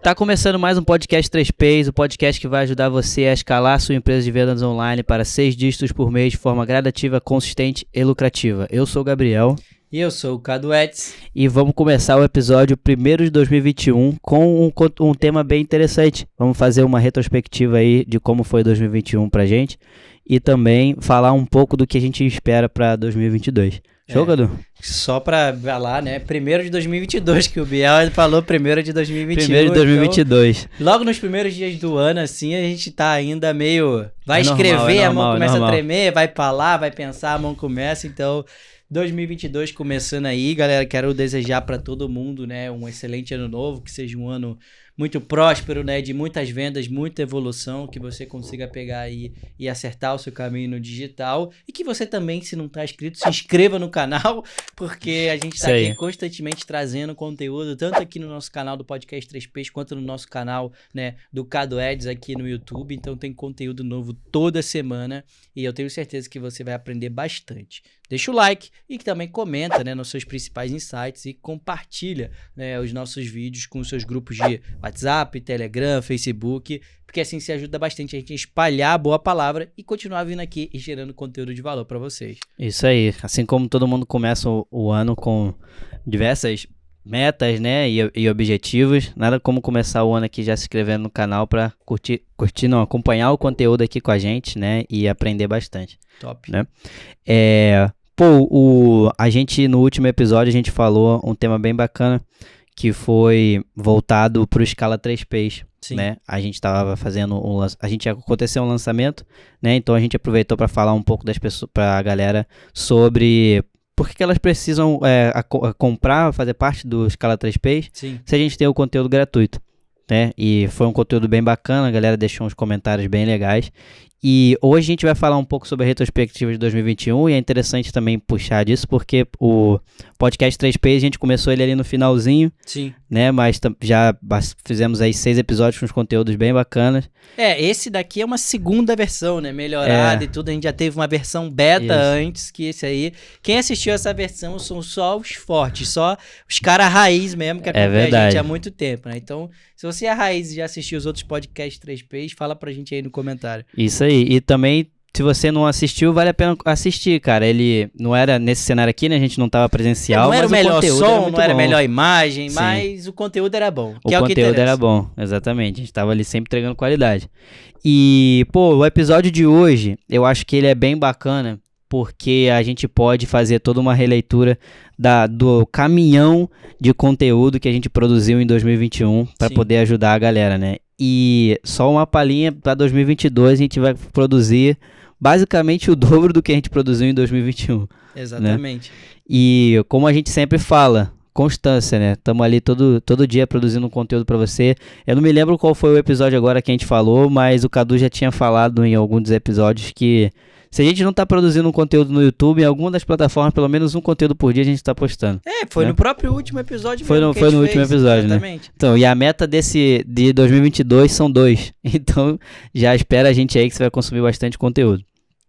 Tá começando mais um podcast 3Ps, o podcast que vai ajudar você a escalar sua empresa de vendas online para 6 dígitos por mês de forma gradativa, consistente e lucrativa. Eu sou o Gabriel. E eu sou o Cadu Eds. E vamos começar o episódio 1º de 2021 com um tema bem interessante. Vamos fazer uma retrospectiva aí de como foi 2021 pra gente e também falar um pouco do que a gente espera pra 2022. Show, Cadu? Só pra falar, né? 1º de 2022, que o Biel falou 1º de 2021. 1º de 2022. Então, logo nos primeiros dias do ano, assim, a gente tá ainda meio... Vai escrever, a mão começa a tremer, vai pra lá, vai pensar, a mão começa, então... 2022 começando aí, galera, quero desejar para todo mundo, né, um excelente ano novo, que seja um ano muito próspero, né, de muitas vendas, muita evolução, que você consiga pegar aí e acertar o seu caminho no digital, e que você também, se não tá inscrito, se inscreva no canal, porque a gente tá aqui constantemente trazendo conteúdo, tanto aqui no nosso canal do Podcast 3Ps, quanto no nosso canal, né, do Cadu Eds aqui no YouTube, então tem conteúdo novo toda semana, e eu tenho certeza que você vai aprender bastante. Deixa o like e também comenta, né, nos seus principais insights e compartilha, né, os nossos vídeos com os seus grupos de WhatsApp, Telegram, Facebook, porque assim se ajuda bastante a gente a espalhar a boa palavra e continuar vindo aqui e gerando conteúdo de valor para vocês. Isso aí, assim como todo mundo começa o ano com diversas metas, né, e objetivos, nada como começar o ano aqui já se inscrevendo no canal para acompanhar o conteúdo aqui com a gente, né, e aprender bastante. Top. Né? A gente no último episódio a gente falou um tema bem bacana que voltado para o Scala 3Ps, né? A gente estava fazendo aconteceu um lançamento, né? Então a gente aproveitou para falar um pouco das pessoas, para a galera sobre por que elas precisam comprar, fazer parte do Scala 3Ps, se a gente tem o conteúdo gratuito, né? E foi um conteúdo bem bacana, a galera deixou uns comentários bem legais. E hoje a gente vai falar um pouco sobre a retrospectiva de 2021 e é interessante também puxar disso porque o podcast 3P a gente começou ele ali no finalzinho, né? Mas já fizemos aí 6 episódios com os conteúdos bem bacanas. Esse daqui é uma segunda versão, né? Melhorada e tudo. A gente já teve uma versão beta antes, que esse aí... Quem assistiu essa versão são só os fortes, só os caras raiz mesmo que acompanham a gente há muito tempo, né? Então, se você é raiz e já assistiu os outros podcasts 3Ps, fala pra gente aí no comentário. Isso aí. E também, se você não assistiu, vale a pena assistir, cara. Ele não era nesse cenário aqui, né? A gente não tava presencial, não era mas o melhor som, não era a bom. melhor imagem, mas o conteúdo era bom. O conteúdo era bom, exatamente. A gente tava ali sempre entregando qualidade. E, o episódio de hoje, eu acho que ele é bem bacana, porque a gente pode fazer toda uma releitura do caminhão de conteúdo que a gente produziu em 2021 para poder ajudar a galera, né? E só uma palhinha para 2022 a gente vai produzir basicamente o dobro do que a gente produziu em 2021. Exatamente. Né? E como a gente sempre fala, constância, né? Estamos ali todo dia produzindo conteúdo para você. Eu não me lembro qual foi o episódio agora que a gente falou, mas o Cadu já tinha falado em alguns dos episódios que se a gente não tá produzindo um conteúdo no YouTube, em alguma das plataformas, pelo menos um conteúdo por dia a gente tá postando. Foi no próprio último episódio foi mesmo. Foi no último episódio, exatamente. Né? Então, e a meta de 2022 são 2. Então, já espera a gente aí que você vai consumir bastante conteúdo.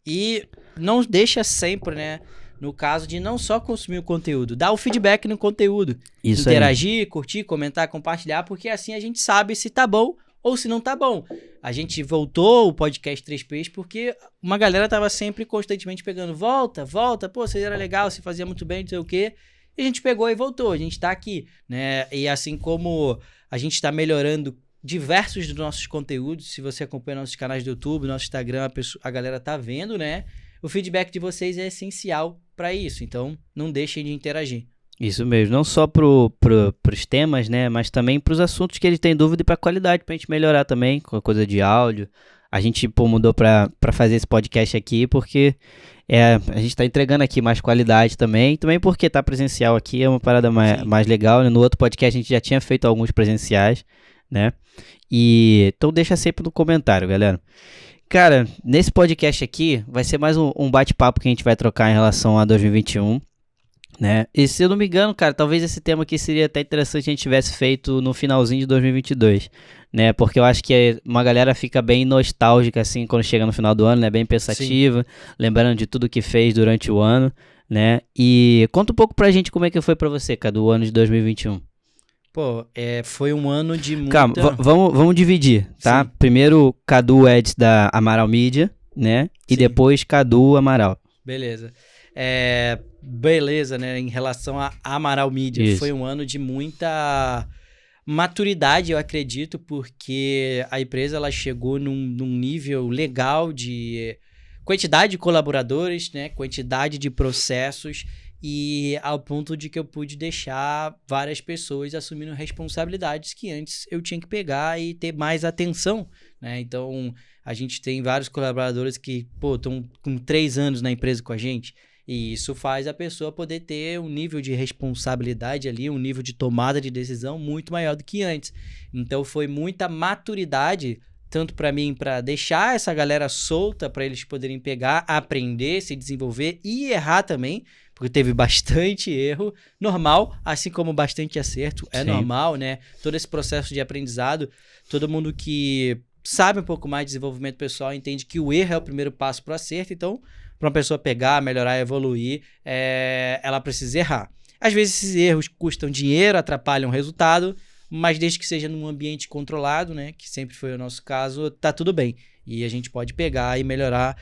E não deixa sempre, né? No caso de não só consumir o conteúdo, dar o feedback no conteúdo. Isso interagir, curtir, comentar, compartilhar, porque assim a gente sabe se tá bom ou se não tá bom. A gente voltou o podcast 3Ps porque uma galera tava sempre constantemente pegando, volta, pô, você era legal, você fazia muito bem, não sei o quê. E a gente pegou e voltou, a gente tá aqui, né? E assim como a gente tá melhorando diversos dos nossos conteúdos, se você acompanha nossos canais do YouTube, nosso Instagram, a galera tá vendo, né? O feedback de vocês é essencial para isso, então não deixem de interagir. Isso mesmo, não só pros temas, né, mas também pros assuntos que eles têm dúvida e pra qualidade, pra gente melhorar também, com a coisa de áudio. A gente, mudou pra fazer esse podcast aqui porque a gente tá entregando aqui mais qualidade também porque tá presencial aqui, é uma parada mais legal, né? No outro podcast a gente já tinha feito alguns presenciais, né, então deixa sempre no comentário, galera. Cara, nesse podcast aqui vai ser mais um bate-papo que a gente vai trocar em relação a 2021. Né? E se eu não me engano, cara, talvez esse tema aqui seria até interessante a gente tivesse feito no finalzinho de 2022, né? Porque eu acho que uma galera fica bem nostálgica, assim, quando chega no final do ano, né? Bem pensativa, lembrando de tudo que fez durante o ano, né? E conta um pouco pra gente como é que foi pra você, cara, do ano de 2021. Pô, foi um ano de muita... Calma, vamos dividir, tá? Sim. Primeiro, Cadu Eds da Amaral Mídia, né? E Sim. depois Cadu Amaral. Beleza. Beleza, né? Em relação a Amaral Mídia, foi um ano de muita maturidade, eu acredito, porque a empresa ela chegou num nível legal de quantidade de colaboradores, né? Quantidade de processos e ao ponto de que eu pude deixar várias pessoas assumindo responsabilidades que antes eu tinha que pegar e ter mais atenção, né? Então, a gente tem vários colaboradores que, estão com 3 anos na empresa com a gente. E isso faz a pessoa poder ter um nível de responsabilidade ali, um nível de tomada de decisão muito maior do que antes. Então, foi muita maturidade, tanto para mim, para deixar essa galera solta, para eles poderem pegar, aprender, se desenvolver e errar também, porque teve bastante erro, normal, assim como bastante acerto, é Sim. normal, né? Todo esse processo de aprendizado, todo mundo que sabe um pouco mais de desenvolvimento pessoal entende que o erro é o primeiro passo para o acerto, então, para uma pessoa pegar, melhorar, evoluir, ela precisa errar. Às vezes esses erros custam dinheiro, atrapalham o resultado, mas desde que seja num ambiente controlado, né, que sempre foi o nosso caso, tá tudo bem. E a gente pode pegar e melhorar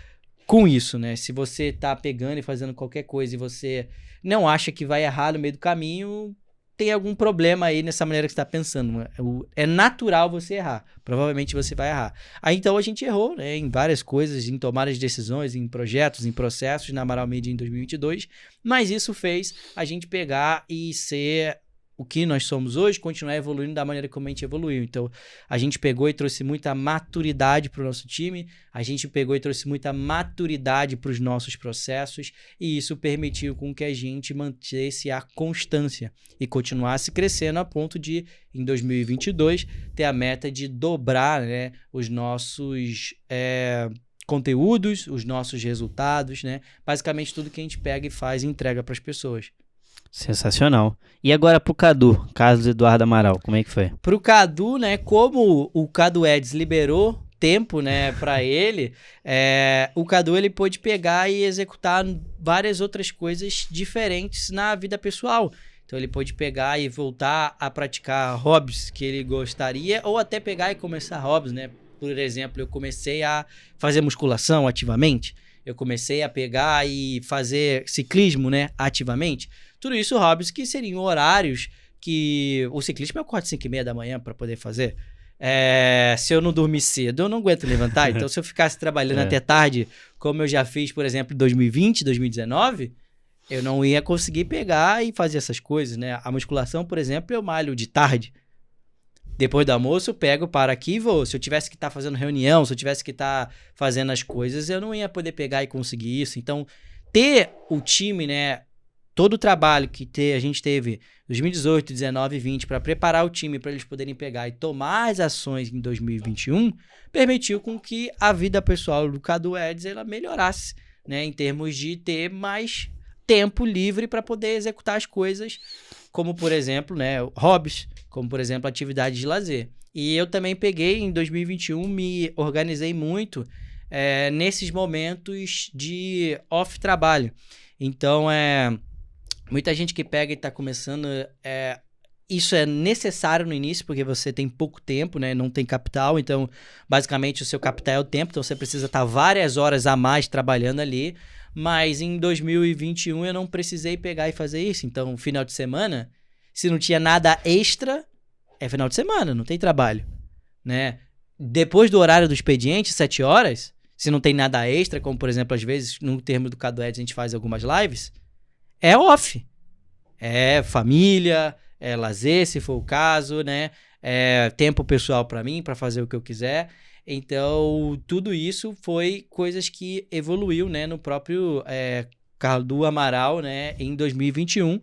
com isso, né? Se você tá pegando e fazendo qualquer coisa e você não acha que vai errar no meio do caminho, tem algum problema aí nessa maneira que você tá pensando. É natural você errar. Provavelmente você vai errar. Aí então a gente errou, né, em várias coisas, em tomar as decisões, em projetos, em processos na Amaral Media em 2022, mas isso fez a gente pegar e ser o que nós somos hoje, continuar evoluindo da maneira como a gente evoluiu. Então, a gente pegou e trouxe muita maturidade para o nosso time, a gente pegou e trouxe muita maturidade para os nossos processos, e isso permitiu com que a gente mantesse a constância e continuasse crescendo a ponto de, em 2022, ter a meta de dobrar, né, os nossos conteúdos, os nossos resultados, né? Basicamente tudo que a gente pega e faz e entrega para as pessoas. Sensacional. E agora pro Cadu, Carlos Eduardo Amaral, como é que foi? Pro Cadu, né, como o Cadu Eds liberou tempo, né, para ele, o Cadu ele pôde pegar e executar várias outras coisas diferentes na vida pessoal. Então ele pôde pegar e voltar a praticar hobbies que ele gostaria, ou até pegar e começar hobbies, né? Por exemplo, eu comecei a fazer musculação ativamente, eu comecei a pegar e fazer ciclismo, né, ativamente. Tudo isso hobbies que seriam horários que... O ciclismo eu acordo 5h30 da manhã para poder fazer. Se eu não dormir cedo, eu não aguento levantar. Então, se eu ficasse trabalhando até tarde, como eu já fiz, por exemplo, em 2020, 2019, eu não ia conseguir pegar e fazer essas coisas, né? A musculação, por exemplo, eu malho de tarde. Depois do almoço, eu pego, paro aqui e vou. Se eu tivesse que estar fazendo reunião, se eu tivesse que estar fazendo as coisas, eu não ia poder pegar e conseguir isso. Então, ter o time, né? Todo o trabalho que a gente teve 2018, 19 e 20 para preparar o time para eles poderem pegar e tomar as ações em 2021 permitiu com que a vida pessoal do Cadu Eds ela melhorasse, né, em termos de ter mais tempo livre para poder executar as coisas, como por exemplo, né, hobbies, como por exemplo atividades de lazer. E eu também peguei em 2021, me organizei muito nesses momentos de off-trabalho. Então, muita gente que pega e está começando, isso é necessário no início, porque você tem pouco tempo, né? Não tem capital, então basicamente o seu capital é o tempo, então você precisa estar várias horas a mais trabalhando ali, mas em 2021 eu não precisei pegar e fazer isso, então final de semana, se não tinha nada extra, é final de semana, não tem trabalho, né? Depois do horário do expediente, 7 horas, se não tem nada extra, como por exemplo, às vezes, no termo do Cadu Eds a gente faz algumas lives, é off, é família, é lazer, se for o caso, né? É tempo pessoal para mim, para fazer o que eu quiser. Então, tudo isso foi coisas que evoluiu, né, no próprio Cadu Amaral, né, em 2021.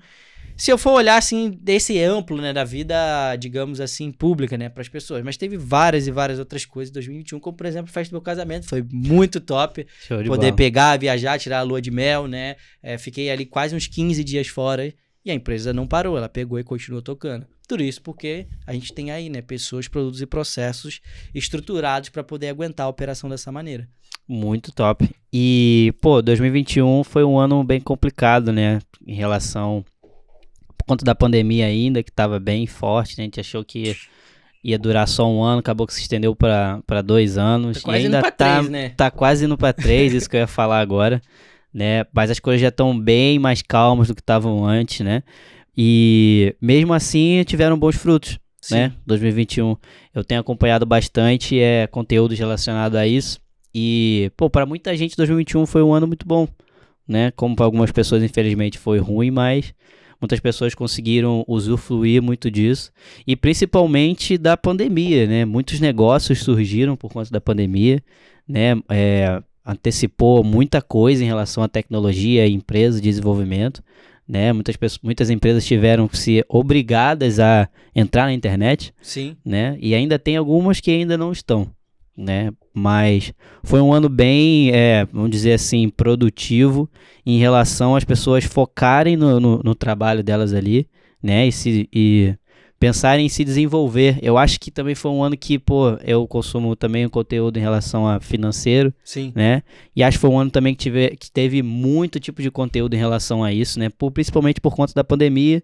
Se eu for olhar, assim, desse amplo, né, da vida, digamos assim, pública, né, para as pessoas. Mas teve várias e várias outras coisas em 2021, como, por exemplo, a festa do meu casamento. Foi muito top. Poder pegar, viajar, tirar a lua de mel, né. Fiquei ali quase uns 15 dias fora e a empresa não parou. Ela pegou e continuou tocando. Tudo isso porque a gente tem aí, né, pessoas, produtos e processos estruturados para poder aguentar a operação dessa maneira. Muito top. E, 2021 foi um ano bem complicado, né, em relação... por conta da pandemia ainda, que estava bem forte, né? A gente achou que ia durar só 1 ano, acabou que se estendeu para 2 anos. Tá quase e ainda indo pra 3, né? Tá quase indo para 3, isso que eu ia falar agora, né? Mas as coisas já estão bem mais calmas do que estavam antes, né? E mesmo assim tiveram bons frutos, né? 2021 eu tenho acompanhado bastante conteúdos relacionados a isso. E, pô, para muita gente 2021 foi um ano muito bom, né? Como para algumas pessoas, infelizmente, foi ruim, mas muitas pessoas conseguiram usufruir muito disso. E principalmente da pandemia, né? Muitos negócios surgiram por conta da pandemia, né? Antecipou muita coisa em relação à tecnologia, empresas, desenvolvimento, né? Muitas empresas tiveram que ser obrigadas a entrar na internet, Sim, né? E ainda tem algumas que ainda não estão, né? Mas foi um ano bem, vamos dizer assim, produtivo em relação às pessoas focarem no trabalho delas ali, né? E pensarem em se desenvolver. Eu acho que também foi um ano que, pô, eu consumo também o conteúdo em relação a financeiro, sim, né? E acho que foi um ano também que teve muito tipo de conteúdo em relação a isso, né? Principalmente por conta da pandemia,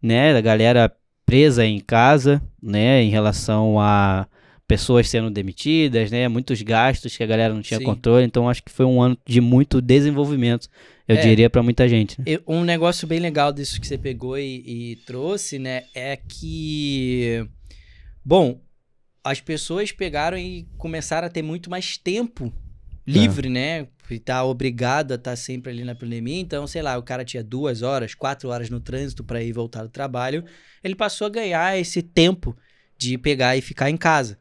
né? Da galera presa em casa, né? Em relação a pessoas sendo demitidas, né? Muitos gastos que a galera não tinha controle. Então acho que foi um ano de muito desenvolvimento, eu diria, para muita gente, né? Um negócio bem legal disso que você pegou e trouxe, né? É que, bom, as pessoas pegaram e começaram a ter muito mais tempo livre, né? E tá obrigado a estar sempre ali na pandemia. Então, sei lá, o cara tinha 2 horas, 4 horas no trânsito para ir voltar do trabalho. Ele passou a ganhar esse tempo de pegar e ficar em casa.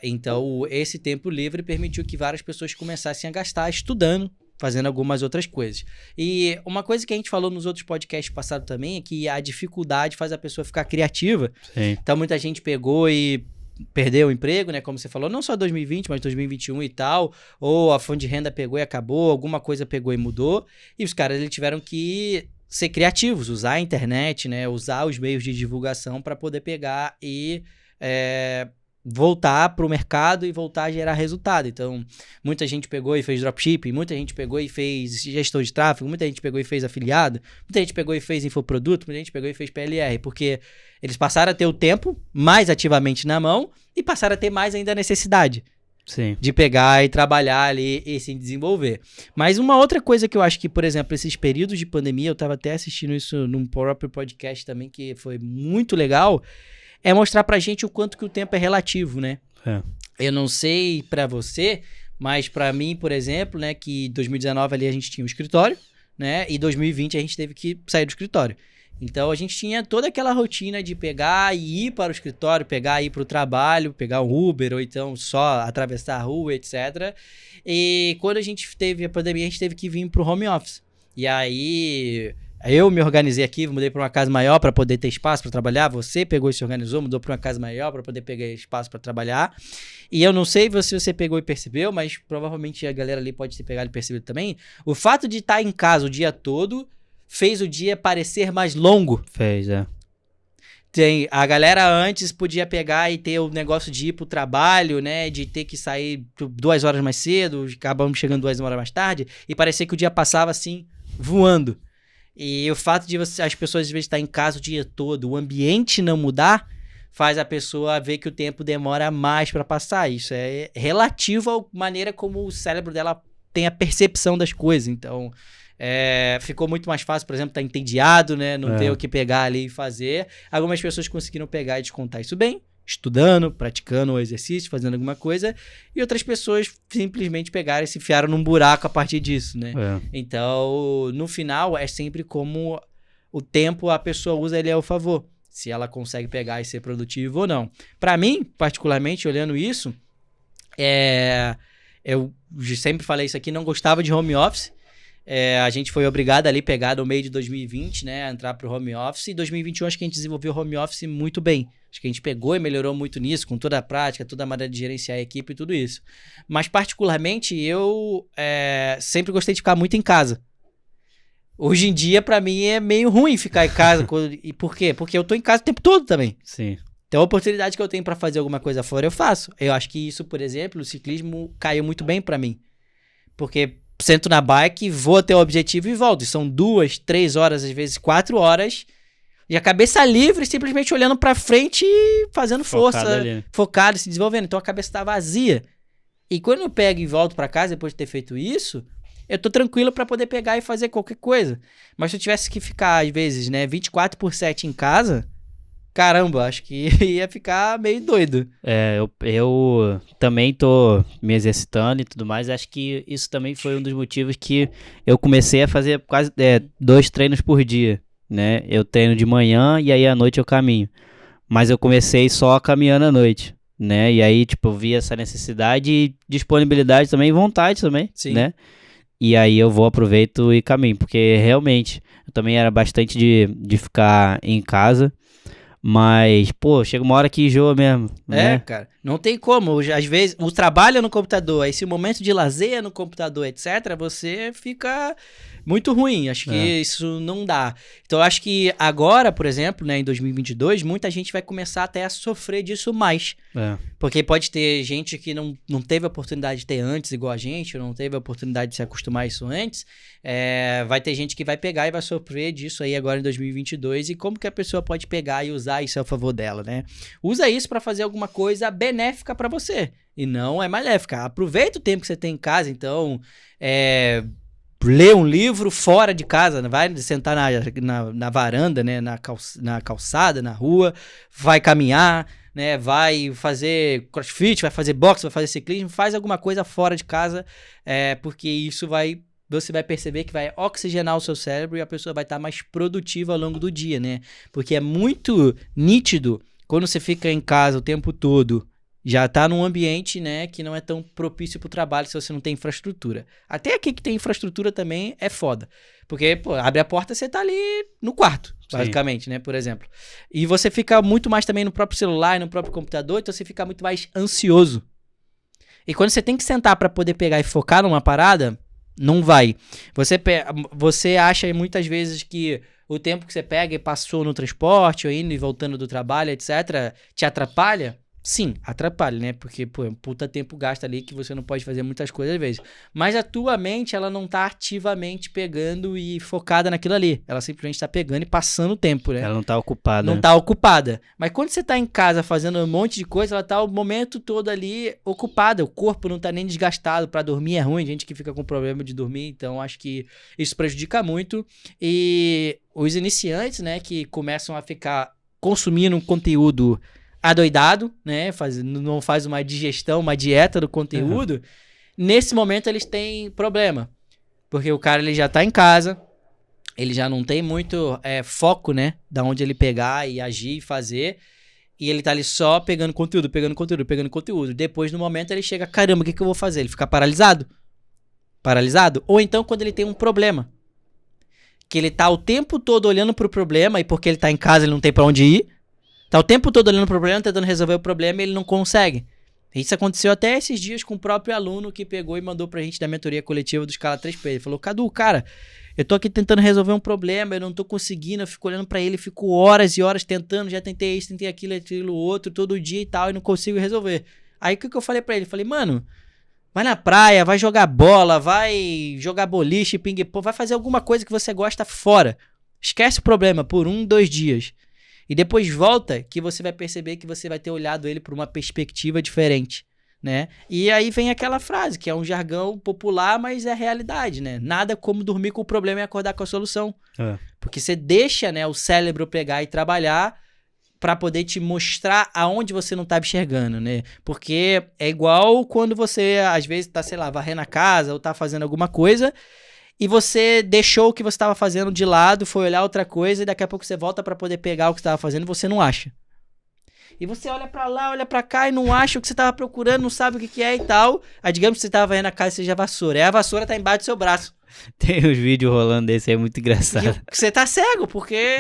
Então, esse tempo livre permitiu que várias pessoas começassem a gastar estudando, fazendo algumas outras coisas. E uma coisa que a gente falou nos outros podcasts passados também é que a dificuldade faz a pessoa ficar criativa. Sim. Então, muita gente pegou e perdeu o emprego, né? Como você falou, não só 2020, mas 2021 e tal. Ou a fonte de renda pegou e acabou, alguma coisa pegou e mudou. E os caras eles tiveram que ser criativos, usar a internet, né? Usar os meios de divulgação para poder pegar e voltar para o mercado e voltar a gerar resultado. Então, muita gente pegou e fez dropshipping, muita gente pegou e fez gestão de tráfego, muita gente pegou e fez afiliado, muita gente pegou e fez infoproduto, muita gente pegou e fez PLR, porque eles passaram a ter o tempo mais ativamente na mão e passaram a ter mais ainda a necessidade. Sim. De pegar e trabalhar ali e se desenvolver. Mas uma outra coisa que eu acho que, por exemplo, esses períodos de pandemia, eu estava até assistindo isso num próprio podcast também, que foi muito legal, é mostrar pra gente o quanto que o tempo é relativo, né? Eu não sei pra você, mas pra mim, por exemplo, né, que em 2019 ali a gente tinha um escritório, né? E 2020 a gente teve que sair do escritório. Então a gente tinha toda aquela rotina de pegar e ir para o escritório, pegar e ir para o trabalho, pegar um Uber ou então só atravessar a rua, etc. E quando a gente teve a pandemia, a gente teve que vir para o home office. E aí eu me organizei aqui, mudei para uma casa maior para poder ter espaço para trabalhar. Você pegou e se organizou, mudou para uma casa maior para poder pegar espaço para trabalhar. E eu não sei se você pegou e percebeu, mas provavelmente a galera ali pode ter pegado e percebido também. O fato de estar em casa o dia todo fez o dia parecer mais longo. Fez. A galera antes podia pegar e ter o negócio de ir pro trabalho, né? De ter que sair 2 horas mais cedo, acabamos chegando 2 horas mais tarde, e parecia que o dia passava assim, voando. E o fato de as pessoas às vezes estar em casa o dia todo, o ambiente não mudar, faz a pessoa ver que o tempo demora mais para passar. Isso é relativo à maneira como o cérebro dela tem a percepção das coisas. Então, ficou muito mais fácil, por exemplo, estar entediado, né? Não ter o que pegar ali e fazer. Algumas pessoas conseguiram pegar e descontar isso bem, estudando, praticando o exercício, fazendo alguma coisa, e outras pessoas simplesmente pegaram e se enfiaram num buraco a partir disso, né? Então, no final, é sempre como o tempo a pessoa usa ele ao favor, se ela consegue pegar e ser produtiva ou não. Para mim, particularmente, olhando isso, eu sempre falei isso aqui, não gostava de home office. A gente foi obrigado ali pegar no meio de 2020, né, a entrar pro home office, e 2021 acho que a gente desenvolveu o home office muito bem. Acho que a gente pegou e melhorou muito nisso, com toda a prática, toda a maneira de gerenciar a equipe e tudo isso. Mas particularmente eu sempre gostei de ficar muito em casa. Hoje em dia, pra mim, é meio ruim ficar em casa. E por quê? Porque eu tô em casa o tempo todo também. Sim. Então a oportunidade que eu tenho pra fazer alguma coisa fora, eu faço. Eu acho que isso, por exemplo, o ciclismo caiu muito bem pra mim. Porque sento na bike, vou até o objetivo e volto. E são 2, 3 horas, às vezes 4 horas E a cabeça livre, simplesmente olhando pra frente e fazendo força, focado, se desenvolvendo. Então a cabeça tá vazia. E quando eu pego e volto pra casa depois de ter feito isso, eu tô tranquilo pra poder pegar e fazer qualquer coisa. Mas se eu tivesse que ficar, às vezes, né, 24/7 em casa, caramba, acho que ia ficar meio doido. Eu também tô me exercitando e tudo mais. Acho que isso também foi um dos motivos que eu comecei a fazer quase 2 treinos por dia, né? Eu treino de manhã e aí à noite eu caminho. Mas eu comecei só caminhando à noite, né? E aí, tipo, eu vi essa necessidade e disponibilidade também, e vontade também, Sim. né? E aí eu aproveito e caminho, porque realmente eu também era bastante de ficar em casa. Mas, pô, chega uma hora que enjoa mesmo, né? Cara, não tem como. Às vezes, o trabalho é no computador, aí se o momento de lazer é no computador, etc., você fica muito ruim. Acho que isso não dá. Então, acho que agora, por exemplo, né, em 2022, muita gente vai começar até a sofrer disso mais. Porque pode ter gente que não teve a oportunidade de ter antes, igual a gente, não teve a oportunidade de se acostumar a isso antes. Vai ter gente que vai pegar e vai sofrer disso aí agora em 2022. E como que a pessoa pode pegar e usar isso a favor dela, né? Usa isso pra fazer alguma coisa benéfica pra você. E não é maléfica. Aproveita o tempo que você tem em casa, então... Lê um livro fora de casa, vai sentar na varanda, né? Na calçada, na rua, vai caminhar, né? Vai fazer crossfit, vai fazer boxe, vai fazer ciclismo, faz alguma coisa fora de casa, porque isso você vai perceber que vai oxigenar o seu cérebro e a pessoa vai estar mais produtiva ao longo do dia, né? Porque é muito nítido quando você fica em casa o tempo todo, já tá num ambiente, né, que não é tão propício pro trabalho se você não tem infraestrutura. Até aqui que tem infraestrutura também é foda. Porque, pô, abre a porta, você tá ali no quarto, basicamente, né, por exemplo. E você fica muito mais também no próprio celular e no próprio computador, então você fica muito mais ansioso. E quando você tem que sentar pra poder pegar e focar numa parada, não vai. Você acha muitas vezes que o tempo que você pega e passou no transporte, ou indo e voltando do trabalho, etc., te atrapalha? Sim, atrapalha, né? Porque, pô, é um puta tempo gasto ali que você não pode fazer muitas coisas às vezes. Mas a tua mente, ela não tá ativamente pegando e focada naquilo ali. Ela simplesmente tá pegando e passando o tempo, né? Ela não tá ocupada. Não tá ocupada. Mas quando você tá em casa fazendo um monte de coisa, ela tá o momento todo ali ocupada. O corpo não tá nem desgastado. Pra dormir é ruim, gente que fica com problema de dormir. Então, acho que isso prejudica muito. E os iniciantes, né, que começam a ficar consumindo um conteúdo adoidado, né? Não faz uma digestão, uma dieta do conteúdo. Nesse momento eles têm problema. Porque o cara ele já tá em casa, ele já não tem muito foco, né? Da onde ele pegar e agir e fazer. E ele tá ali só pegando conteúdo. Depois, no momento, ele chega, caramba, o que eu vou fazer? Ele fica paralisado. Ou então quando ele tem um problema. Que ele tá o tempo todo olhando pro problema e porque ele tá em casa ele não tem pra onde ir. Tá o tempo todo olhando o problema, tentando resolver o problema e ele não consegue. Isso aconteceu até esses dias com o próprio aluno que pegou e mandou pra gente da mentoria coletiva do Escala 3P. Ele falou, Cadu, cara, eu tô aqui tentando resolver um problema, eu não tô conseguindo, eu fico olhando pra ele, fico horas e horas tentando, já tentei isso, tentei aquilo, outro, todo dia e tal, e não consigo resolver. Aí o que eu falei pra ele? Falei, mano, vai na praia, vai jogar bola, vai jogar boliche, ping-pong, vai fazer alguma coisa que você gosta fora. Esquece o problema por 1-2 dias. E depois volta que você vai perceber que você vai ter olhado ele por uma perspectiva diferente, né? E aí vem aquela frase, que é um jargão popular, mas é realidade, né? Nada como dormir com o problema e acordar com a solução. Porque você deixa, né, o cérebro pegar e trabalhar para poder te mostrar aonde você não tá enxergando, né? Porque é igual quando você, às vezes, tá, sei lá, varrendo a casa ou tá fazendo alguma coisa... E você deixou o que você estava fazendo de lado, foi olhar outra coisa e daqui a pouco você volta para poder pegar o que você estava fazendo e você não acha. E você olha para lá, olha para cá e não acha o que você estava procurando, não sabe o que é e tal. Aí digamos que você estava aí na casa e seja a vassoura. Aí a vassoura tá embaixo do seu braço. Tem uns vídeos rolando desse aí, muito engraçado. E você tá cego, porque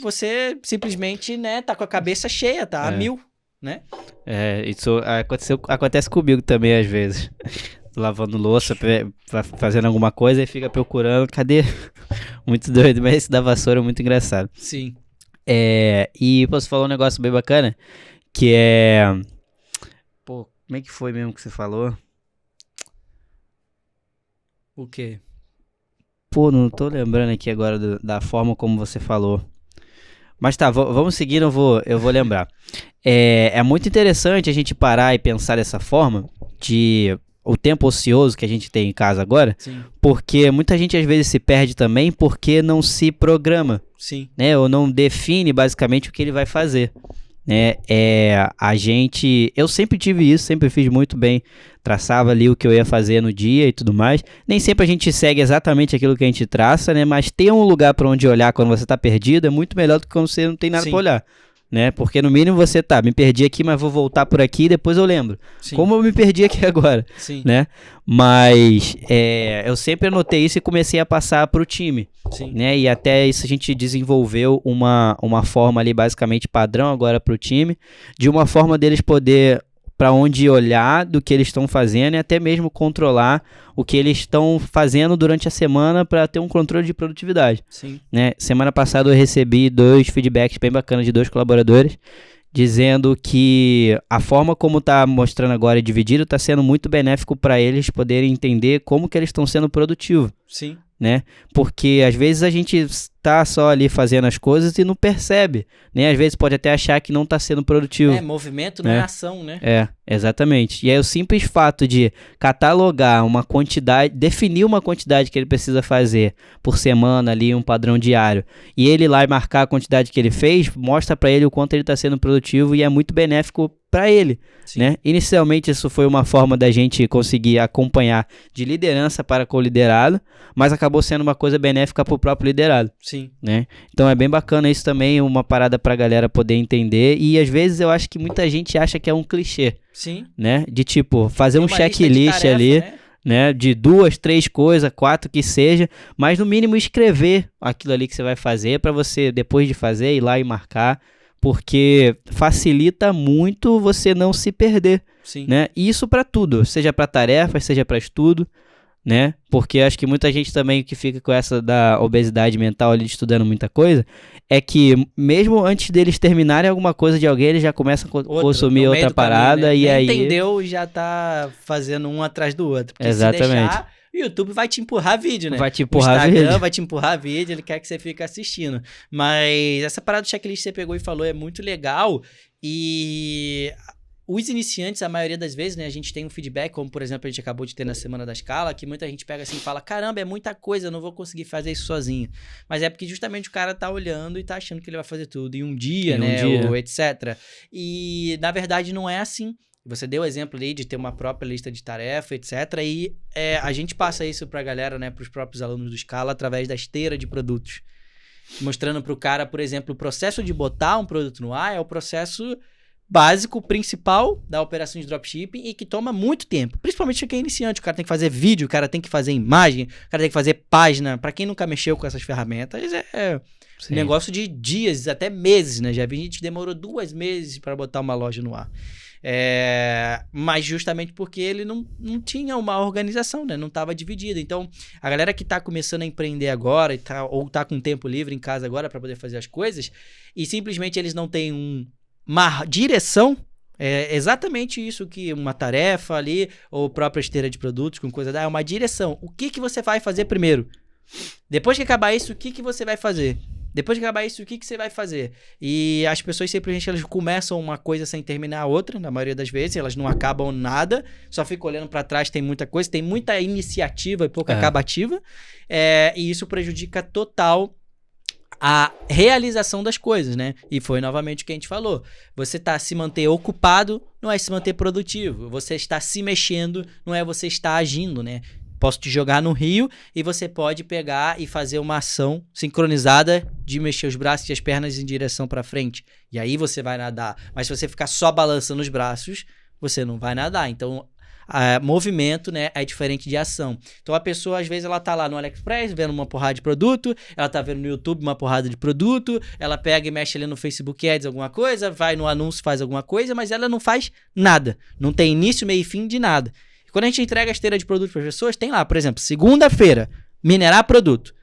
você simplesmente, né, tá com a cabeça cheia, tá a 1000, né? Isso acontece comigo também às vezes. Lavando louça, fazendo alguma coisa e fica procurando, cadê? Muito doido, mas esse da vassoura é muito engraçado. Sim. E você falou um negócio bem bacana, que é... Pô, como é que foi mesmo que você falou? O quê? Pô, não tô lembrando aqui agora da forma como você falou. Mas tá, vamos seguir, eu vou lembrar. É muito interessante a gente parar e pensar dessa forma de o tempo ocioso que a gente tem em casa agora, Sim. Porque muita gente às vezes se perde também porque não se programa, Sim. né? Ou não define basicamente o que ele vai fazer. Né? Eu sempre tive isso, sempre fiz muito bem, traçava ali o que eu ia fazer no dia e tudo mais. Nem sempre a gente segue exatamente aquilo que a gente traça, né? Mas ter um lugar para onde olhar quando você tá perdido é muito melhor do que quando você não tem nada para olhar, né? Porque no mínimo você me perdi aqui, mas vou voltar por aqui e depois eu lembro. Sim. Como eu me perdi aqui agora, Sim. né? Mas eu sempre anotei isso e comecei a passar pro time. Sim. Né? E até isso a gente desenvolveu uma forma ali basicamente padrão agora pro time, de uma forma deles poder para onde olhar do que eles estão fazendo e até mesmo controlar o que eles estão fazendo durante a semana para ter um controle de produtividade. Sim. Né? Semana passada eu recebi 2 feedbacks bem bacanas de 2 colaboradores, dizendo que a forma como está mostrando agora e dividido está sendo muito benéfico para eles poderem entender como que eles estão sendo produtivos. Sim. Né? Porque às vezes a gente está só ali fazendo as coisas e não percebe, né? Às vezes pode até achar que não está sendo produtivo. Movimento não é ação, né? Exatamente. E aí o simples fato de catalogar uma quantidade, definir uma quantidade que ele precisa fazer por semana ali, um padrão diário, e ele ir lá e marcar a quantidade que ele fez, mostra para ele o quanto ele está sendo produtivo e é muito benéfico para ele, né? Inicialmente isso foi uma forma da gente conseguir acompanhar de liderança para co-liderado, mas acabou sendo uma coisa benéfica para o próprio liderado. Sim. Né? Então é bem bacana isso também, uma parada para a galera poder entender, e às vezes eu acho que muita gente acha que é um clichê. Sim. Né? De tipo, fazer um checklist ali, né? De 2, 3 coisas, 4 que seja, mas no mínimo escrever aquilo ali que você vai fazer para você, depois de fazer, ir lá e marcar, porque facilita muito você não se perder. Sim. Né? E isso para tudo, seja para tarefas, seja para estudo, né? Porque acho que muita gente também que fica com essa da obesidade mental ali, estudando muita coisa, é que mesmo antes deles terminarem alguma coisa de alguém, eles já começam a consumir outra parada, caminho, né? E aí entendeu, já tá fazendo um atrás do outro. Porque exatamente. Se deixar, o YouTube vai te empurrar vídeo, né? Vai te empurrar vídeo. O Instagram vai te empurrar vídeo, ele quer que você fique assistindo. Mas essa parada do checklist que você pegou e falou é muito legal. E os iniciantes, a maioria das vezes, né, a gente tem um feedback, como por exemplo a gente acabou de ter na Semana da Escala, que muita gente pega assim e fala, caramba, é muita coisa, eu não vou conseguir fazer isso sozinho. Mas é porque justamente o cara tá olhando e tá achando que ele vai fazer tudo em um dia, ou etc. E na verdade não é assim. Você deu o exemplo ali de ter uma própria lista de tarefa, etc. E a gente passa isso pra galera, né, pros próprios alunos do Scala, através da esteira de produtos. Mostrando pro cara, por exemplo, o processo de botar um produto no ar é o processo básico, principal da operação de dropshipping e que toma muito tempo. Principalmente quem é iniciante. O cara tem que fazer vídeo, o cara tem que fazer imagem, o cara tem que fazer página. Pra quem nunca mexeu com essas ferramentas, um negócio de dias, até meses, né? Já vi gente que demorou 2 meses pra botar uma loja no ar. Mas justamente porque ele não tinha uma organização, né? Não estava dividido. Então, a galera que está começando a empreender agora ou está com tempo livre em casa agora para poder fazer as coisas e simplesmente eles não têm uma direção, é exatamente isso que uma tarefa ali ou própria esteira de produtos com coisa é uma direção. O que você vai fazer primeiro? Depois que acabar isso, o que você vai fazer? Depois de acabar isso, o que você vai fazer? E as pessoas simplesmente elas começam uma coisa sem terminar a outra, na maioria das vezes, elas não acabam nada, só ficam olhando para trás, tem muita coisa, tem muita iniciativa e pouca acabativa, e isso prejudica total a realização das coisas, né? E foi novamente o que a gente falou. Você se manter ocupado não é se manter produtivo. Você está se mexendo, não é você estar agindo, né? Posso te jogar no rio e você pode pegar e fazer uma ação sincronizada de mexer os braços e as pernas em direção para frente. E aí você vai nadar. Mas se você ficar só balançando os braços, você não vai nadar. Então, movimento, né, é diferente de ação. Então, a pessoa, às vezes, ela tá lá no AliExpress vendo uma porrada de produto, ela tá vendo no YouTube uma porrada de produto, ela pega e mexe ali no Facebook Ads alguma coisa, vai no anúncio, faz alguma coisa, mas ela não faz nada. Não tem início, meio e fim de nada. Quando a gente entrega a esteira de produto para as pessoas, tem lá, por exemplo, segunda-feira, minerar produto.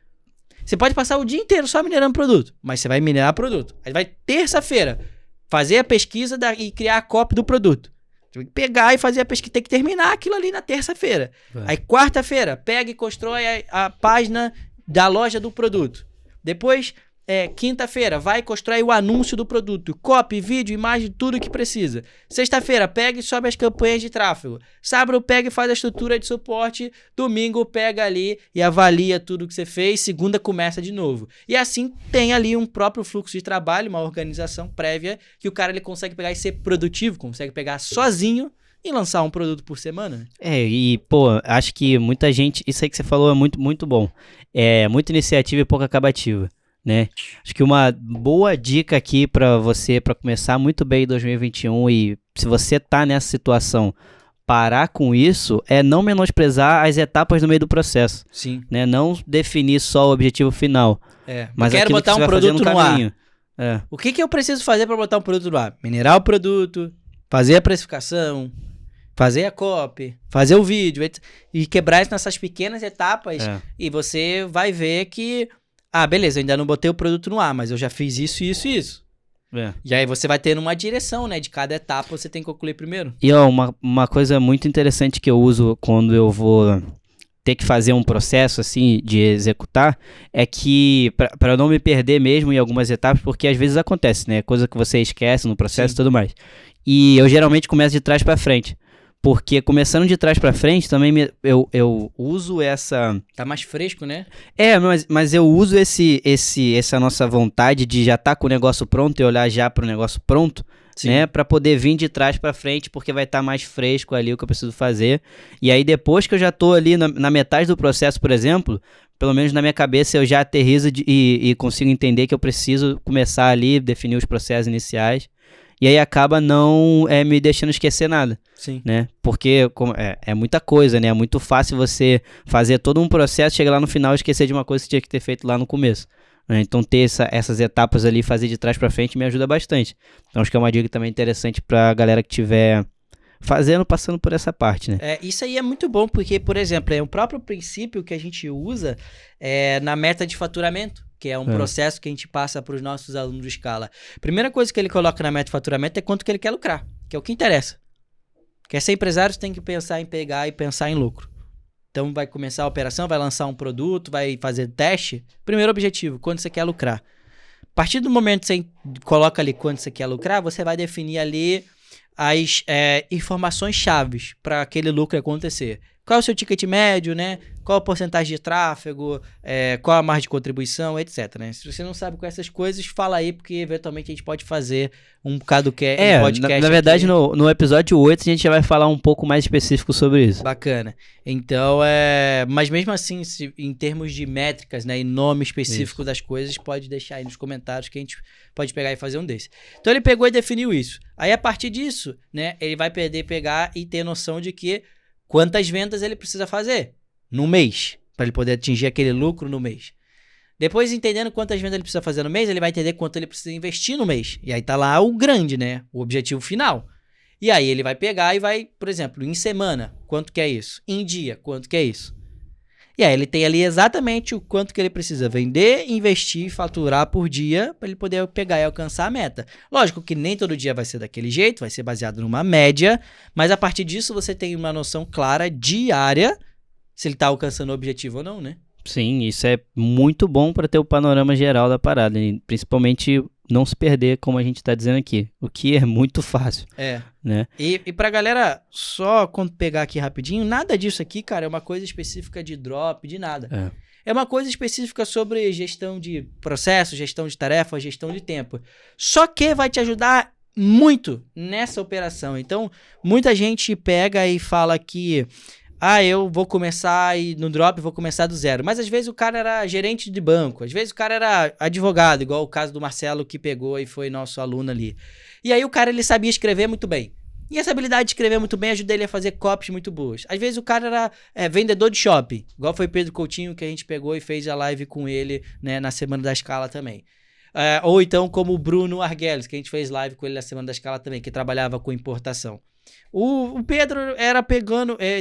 Você pode passar o dia inteiro só minerando produto, mas você vai minerar produto. Aí vai terça-feira, fazer a pesquisa e criar a copy do produto. Você tem que pegar e fazer a pesquisa, tem que terminar aquilo ali na terça-feira. Aí quarta-feira, pega e constrói a página da loja do produto. Depois, Quinta-feira, vai e constrói o anúncio do produto. Copy, vídeo, imagem, tudo que precisa. Sexta-feira, pega e sobe as campanhas de tráfego. Sábado, pega e faz a estrutura de suporte. Domingo, pega ali e avalia tudo que você fez. Segunda, começa de novo. E assim, tem ali um próprio fluxo de trabalho, uma organização prévia, que o cara ele consegue pegar e ser produtivo, consegue pegar sozinho e lançar um produto por semana. Acho que muita gente... Isso aí que você falou é muito, muito bom. É muita iniciativa e pouca acabativa. Né? Acho que uma boa dica aqui para você, para começar muito bem em 2021 e se você tá nessa situação, parar com isso é não menosprezar as etapas no meio do processo. Sim. Né? Não definir só o objetivo final. Mas eu quero botar um produto no ar. O que eu preciso fazer para botar um produto no ar? Minerar o produto, fazer a precificação, fazer a copy, fazer o vídeo e quebrar isso nessas pequenas etapas e você vai ver que beleza, eu ainda não botei o produto no ar, mas eu já fiz isso, isso e isso. E aí você vai tendo uma direção, né? De cada etapa você tem que concluir primeiro. E uma coisa muito interessante que eu uso quando eu vou ter que fazer um processo assim de executar é que, para eu não me perder mesmo em algumas etapas, porque às vezes acontece, né? Coisa que você esquece no processo e tudo mais. E eu geralmente começo de trás para frente. Porque começando de trás pra frente, também eu uso essa... Tá mais fresco, né? Mas eu uso essa nossa vontade de já tá com o negócio pronto e olhar já pro negócio pronto, né? Pra poder vir de trás pra frente, porque vai estar mais fresco ali o que eu preciso fazer. E aí depois que eu já tô ali na metade do processo, por exemplo, pelo menos na minha cabeça eu já aterrizo e consigo entender que eu preciso começar ali, definir os processos iniciais. E aí acaba não me deixando esquecer nada. Sim. Né? Porque é muita coisa, né? É muito fácil você fazer todo um processo, chegar lá no final e esquecer de uma coisa que você tinha que ter feito lá no começo. Né? Então ter essas etapas ali, fazer de trás pra frente me ajuda bastante. Então acho que é uma dica também interessante pra galera que tiver passando por essa parte, né? Isso aí é muito bom, porque, por exemplo, é o próprio princípio que a gente usa na meta de faturamento, que é um processo que a gente passa para os nossos alunos de escala. Primeira coisa que ele coloca na meta de faturamento é quanto que ele quer lucrar, que é o que interessa. Quer ser empresário, você tem que pensar em pegar e pensar em lucro. Então vai começar a operação, vai lançar um produto, vai fazer teste. Primeiro objetivo, quanto você quer lucrar. A partir do momento que você coloca ali quanto você quer lucrar, você vai definir ali as informações chaves para aquele lucro acontecer. Qual é o seu ticket médio, né? Qual a porcentagem de tráfego, qual a margem de contribuição, etc. Né? Se você não sabe com essas coisas, fala aí, porque eventualmente a gente pode fazer um bocado que um podcast. Na verdade, no episódio 8, a gente já vai falar um pouco mais específico sobre isso. Bacana. Então, mas mesmo assim, em termos de métricas, né, e nome específico das coisas, pode deixar aí nos comentários que a gente pode pegar e fazer um desse. Então, ele pegou e definiu isso. Aí, a partir disso, né, ele vai pegar e ter noção de que quantas vendas ele precisa fazer no mês, para ele poder atingir aquele lucro no mês. Depois, entendendo quantas vendas ele precisa fazer no mês, ele vai entender quanto ele precisa investir no mês. E aí tá lá o grande, né? O objetivo final. E aí ele vai pegar e vai, por exemplo, em semana, quanto que é isso? Em dia, quanto que é isso? E aí ele tem ali exatamente o quanto que ele precisa vender, investir, faturar por dia para ele poder pegar e alcançar a meta. Lógico que nem todo dia vai ser daquele jeito, vai ser baseado numa média, mas a partir disso você tem uma noção clara, diária, se ele está alcançando o objetivo ou não, né? Sim, isso é muito bom para ter o panorama geral da parada, e principalmente não se perder, como a gente está dizendo aqui, o que é muito fácil. Né? E pra galera, só quando pegar aqui rapidinho, nada disso aqui, cara, é uma coisa específica de drop, de nada. É uma coisa específica sobre gestão de processo, gestão de tarefas, gestão de tempo. Só que vai te ajudar muito nessa operação. Então, muita gente pega e fala que eu vou começar no drop, vou começar do zero. Mas às vezes o cara era gerente de banco, às vezes o cara era advogado, igual o caso do Marcelo que pegou e foi nosso aluno ali. E aí o cara, ele sabia escrever muito bem. E essa habilidade de escrever muito bem ajuda ele a fazer copies muito boas. Às vezes o cara era vendedor de shopping, igual foi Pedro Coutinho, que a gente pegou e fez a live com ele, né, na Semana da Escala também. Ou então como o Bruno Arguelles, que a gente fez live com ele na Semana da Escala também, que trabalhava com importação. O Pedro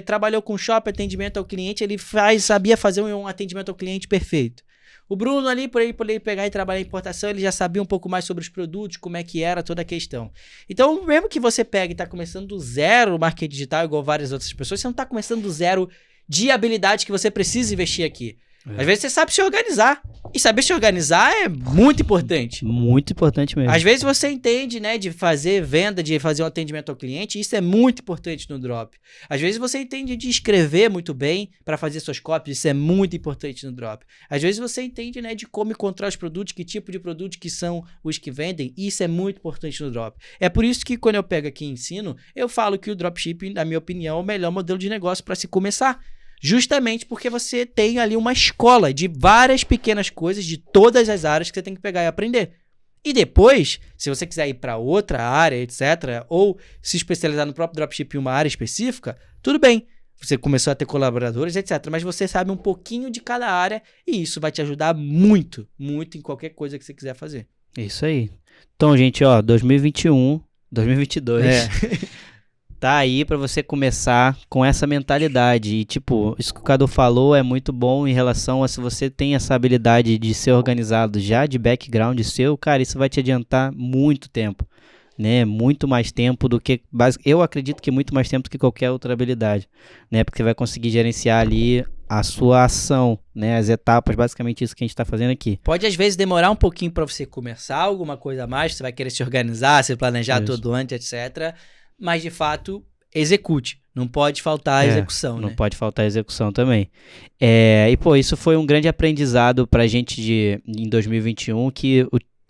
trabalhou com shopping, atendimento ao cliente, ele sabia fazer um atendimento ao cliente perfeito. O Bruno ali, por ele pegar e trabalhar em importação, ele já sabia um pouco mais sobre os produtos, como é que era toda a questão. Então, mesmo que você pegue e está começando do zero o marketing digital, igual várias outras pessoas, você não está começando do zero de habilidades que você precisa investir aqui. Às vezes você sabe se organizar. E saber se organizar é muito importante. Muito importante mesmo. Às vezes você entende, né, de fazer venda, de fazer um atendimento ao cliente, isso é muito importante no Drop. Às vezes você entende de escrever muito bem para fazer suas cópias, isso é muito importante no Drop. Às vezes você entende, né, de como encontrar os produtos, que tipo de produtos que são os que vendem, isso é muito importante no Drop. É por isso que quando eu pego aqui e ensino, eu falo que o Dropshipping, na minha opinião, é o melhor modelo de negócio para se começar. Justamente porque você tem ali uma escola de várias pequenas coisas de todas as áreas que você tem que pegar e aprender. E depois, se você quiser ir para outra área, etc., ou se especializar no próprio dropshipping em uma área específica, tudo bem. Você começou a ter colaboradores, etc., mas você sabe um pouquinho de cada área e isso vai te ajudar muito, muito em qualquer coisa que você quiser fazer. Isso aí. Então, gente, ó, 2021, 2022... Tá aí pra você começar com essa mentalidade. E, tipo, isso que o Cadu falou é muito bom em relação a se você tem essa habilidade de ser organizado já de background seu, cara, isso vai te adiantar muito tempo, né? Muito mais tempo do que... Eu acredito que muito mais tempo do que qualquer outra habilidade, né? Porque você vai conseguir gerenciar ali a sua ação, né? As etapas, basicamente isso que a gente tá fazendo aqui. Pode, às vezes, demorar um pouquinho pra você começar alguma coisa a mais, você vai querer se organizar, se planejar tudo antes, etc., mas, de fato, execute. Não pode faltar a execução, não né? pode faltar a execução também. E, pô, isso foi um grande aprendizado pra gente em 2021, que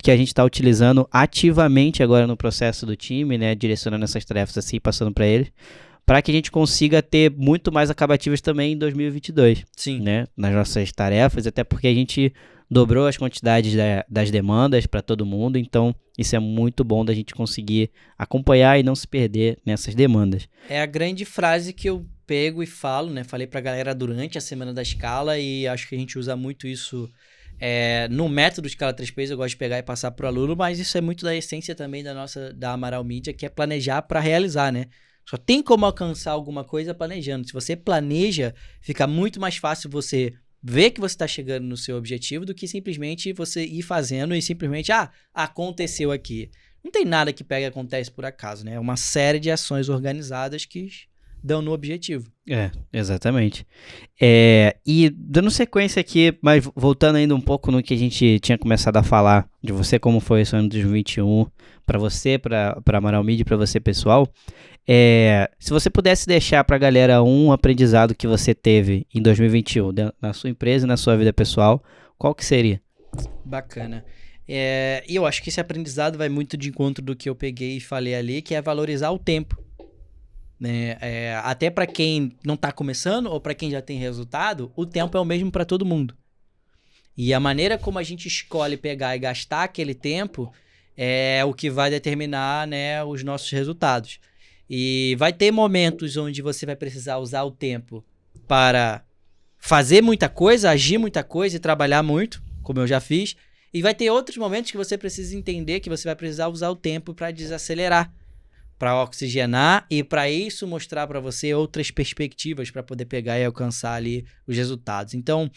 a gente está utilizando ativamente agora no processo do time, né? Direcionando essas tarefas assim, passando para eles, para que a gente consiga ter muito mais acabativas também em 2022. Sim. Né? Nas nossas tarefas, até porque a gente dobrou as quantidades das demandas para todo mundo, então isso é muito bom da gente conseguir acompanhar e não se perder nessas demandas. É a grande frase que eu pego e falo, né? Falei pra galera durante a Semana da Escala e acho que a gente usa muito isso no método Escala 3Ps, eu gosto de pegar e passar pro aluno, mas isso é muito da essência também da Amaral Mídia, que é planejar para realizar, né? Só tem como alcançar alguma coisa planejando. Se você planeja, fica muito mais fácil você ver que você está chegando no seu objetivo do que simplesmente você ir fazendo e simplesmente, aconteceu aqui. Não tem nada que pega e acontece por acaso, né? É uma série de ações organizadas que dão no objetivo. Exatamente. E dando sequência aqui, mas voltando ainda um pouco no que a gente tinha começado a falar, de você, como foi esse ano de 2021, para você, para Amaral Mídia, para você pessoal, se você pudesse deixar para a galera um aprendizado que você teve em 2021, na sua empresa e na sua vida pessoal, qual que seria? Bacana. E eu acho que esse aprendizado vai muito de encontro do que eu peguei e falei ali, que é valorizar o tempo. Né? Até para quem não está começando ou para quem já tem resultado, o tempo é o mesmo para todo mundo. E a maneira como a gente escolhe pegar e gastar aquele tempo é o que vai determinar, né, os nossos resultados. E vai ter momentos onde você vai precisar usar o tempo para fazer muita coisa, agir muita coisa e trabalhar muito, como eu já fiz. E vai ter outros momentos que você precisa entender que você vai precisar usar o tempo para desacelerar, para oxigenar e para isso mostrar para você outras perspectivas para poder pegar e alcançar ali os resultados. Então,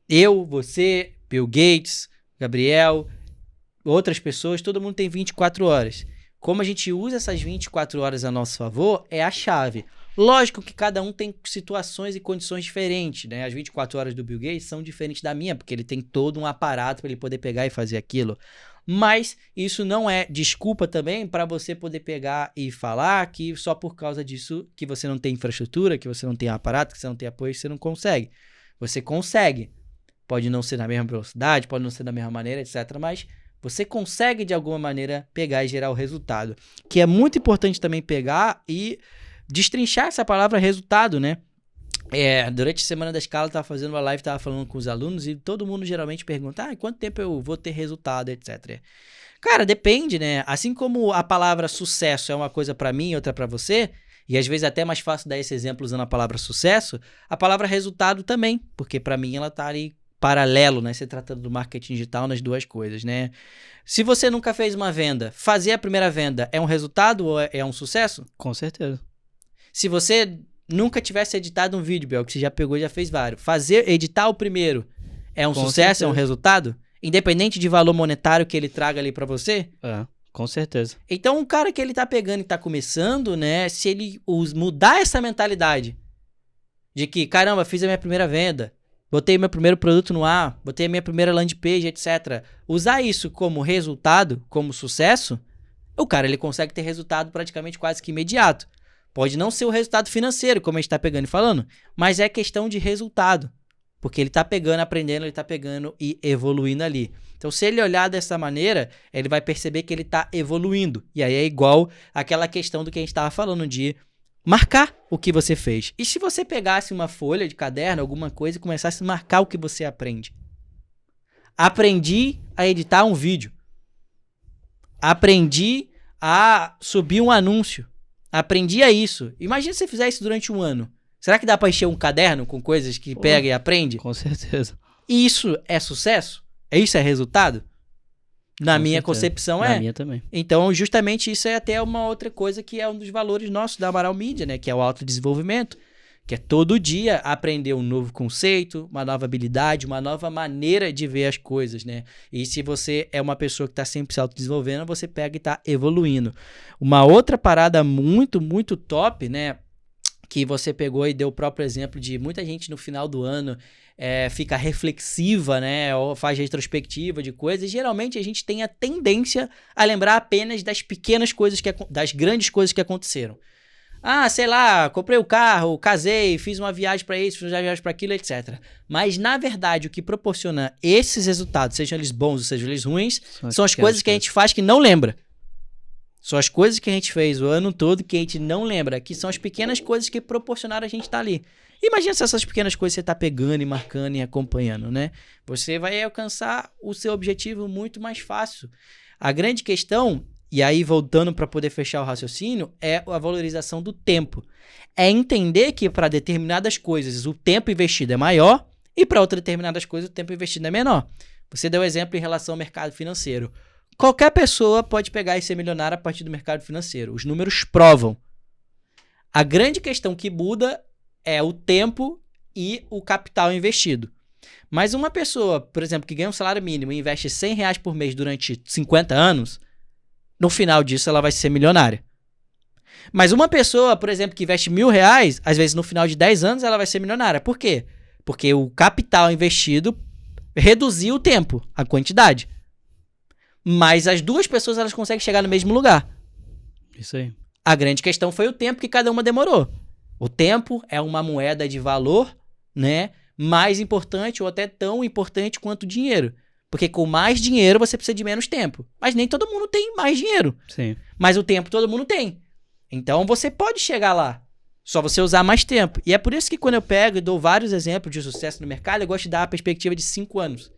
eu, você, Bill Gates, Gabriel, outras pessoas, todo mundo tem 24 horas. Como a gente usa essas 24 horas a nosso favor é a chave. Lógico que cada um tem situações e condições diferentes, né? As 24 horas do Bill Gates são diferentes da minha, porque ele tem todo um aparato para ele poder pegar e fazer aquilo. Mas isso não é desculpa também para você poder pegar e falar que só por causa disso que você não tem infraestrutura, que você não tem aparato, que você não tem apoio, você não consegue. Você consegue. Pode não ser na mesma velocidade, pode não ser da mesma maneira, etc. Mas você consegue de alguma maneira pegar e gerar o resultado. Que é muito importante também pegar e destrinchar essa palavra resultado, né? Durante a Semana da Escala, eu estava fazendo uma live, estava falando com os alunos e todo mundo geralmente pergunta, quanto tempo eu vou ter resultado, etc. Cara, depende, né? Assim como a palavra sucesso é uma coisa para mim e outra para você, e às vezes é até mais fácil dar esse exemplo usando a palavra sucesso, a palavra resultado também, porque para mim ela tá ali paralelo, né? Se tratando do marketing digital nas duas coisas, né? Se você nunca fez uma venda, fazer a primeira venda é um resultado ou é um sucesso? Com certeza. Se você nunca tivesse editado um vídeo, Bel, que você já pegou e já fez vários, editar o primeiro é um sucesso, certeza. É um resultado? Independente de valor monetário que ele traga ali pra você? Com certeza. Então, um cara que ele tá pegando e tá começando, né, se ele mudar essa mentalidade de que, caramba, fiz a minha primeira venda, botei meu primeiro produto no ar, botei a minha primeira landing page, etc. Usar isso como resultado, como sucesso, o cara ele consegue ter resultado praticamente quase que imediato. Pode não ser o resultado financeiro, como a gente tá pegando e falando, mas é questão de resultado. Porque ele tá pegando, aprendendo, ele tá pegando e evoluindo ali. Então, se ele olhar dessa maneira, ele vai perceber que ele tá evoluindo. E aí é igual aquela questão do que a gente tava falando de marcar o que você fez. E se você pegasse uma folha de caderno, alguma coisa, e começasse a marcar o que você aprende? Aprendi a editar um vídeo. Aprendi a subir um anúncio. Aprendi a isso. Imagina se você fizer isso durante um ano. Será que dá pra encher um caderno com coisas que pega e aprende? Com certeza. Isso é sucesso? Isso é resultado? Na minha concepção é. Na minha também. Então, justamente isso é até uma outra coisa que é um dos valores nossos da Amaral Mídia, né? Que é o autodesenvolvimento. Que é todo dia aprender um novo conceito, uma nova habilidade, uma nova maneira de ver as coisas, né? E se você é uma pessoa que está sempre se autodesenvolvendo, você pega e está evoluindo. Uma outra parada muito, muito top, né? Que você pegou e deu o próprio exemplo de muita gente no final do ano fica reflexiva, né? Ou faz retrospectiva de coisas. E geralmente a gente tem a tendência a lembrar apenas das pequenas coisas, das grandes coisas que aconteceram. Ah, sei lá, comprei o carro, casei, fiz uma viagem para isso, fiz uma viagem para aquilo, etc. Mas, na verdade, o que proporciona esses resultados, sejam eles bons ou sejam eles ruins, são as coisas que a gente faz que não lembra. São as coisas que a gente fez o ano todo que a gente não lembra, que são as pequenas coisas que proporcionaram a gente estar ali. Imagina se essas pequenas coisas você está pegando e marcando e acompanhando, né? Você vai alcançar o seu objetivo muito mais fácil. A grande questão... E aí, voltando para poder fechar o raciocínio, é a valorização do tempo. É entender que para determinadas coisas o tempo investido é maior e para outras determinadas coisas o tempo investido é menor. Você deu exemplo em relação ao mercado financeiro. Qualquer pessoa pode pegar e ser milionária a partir do mercado financeiro. Os números provam. A grande questão que muda é o tempo e o capital investido. Mas uma pessoa, por exemplo, que ganha um salário mínimo e investe R$100 por mês durante 50 anos... No final disso, ela vai ser milionária. Mas uma pessoa, por exemplo, que investe R$1.000, às vezes no final de 10 anos, ela vai ser milionária. Por quê? Porque o capital investido reduziu o tempo, a quantidade. Mas as duas pessoas, elas conseguem chegar no mesmo lugar. Isso aí. A grande questão foi o tempo que cada uma demorou. O tempo é uma moeda de valor, né? Mais importante ou até tão importante quanto o dinheiro. Porque com mais dinheiro você precisa de menos tempo. Mas nem todo mundo tem mais dinheiro. Sim. Mas o tempo todo mundo tem. Então você pode chegar lá. Só você usar mais tempo. E é por isso que quando eu pego e dou vários exemplos de sucesso no mercado, eu gosto de dar a perspectiva de 5 anos.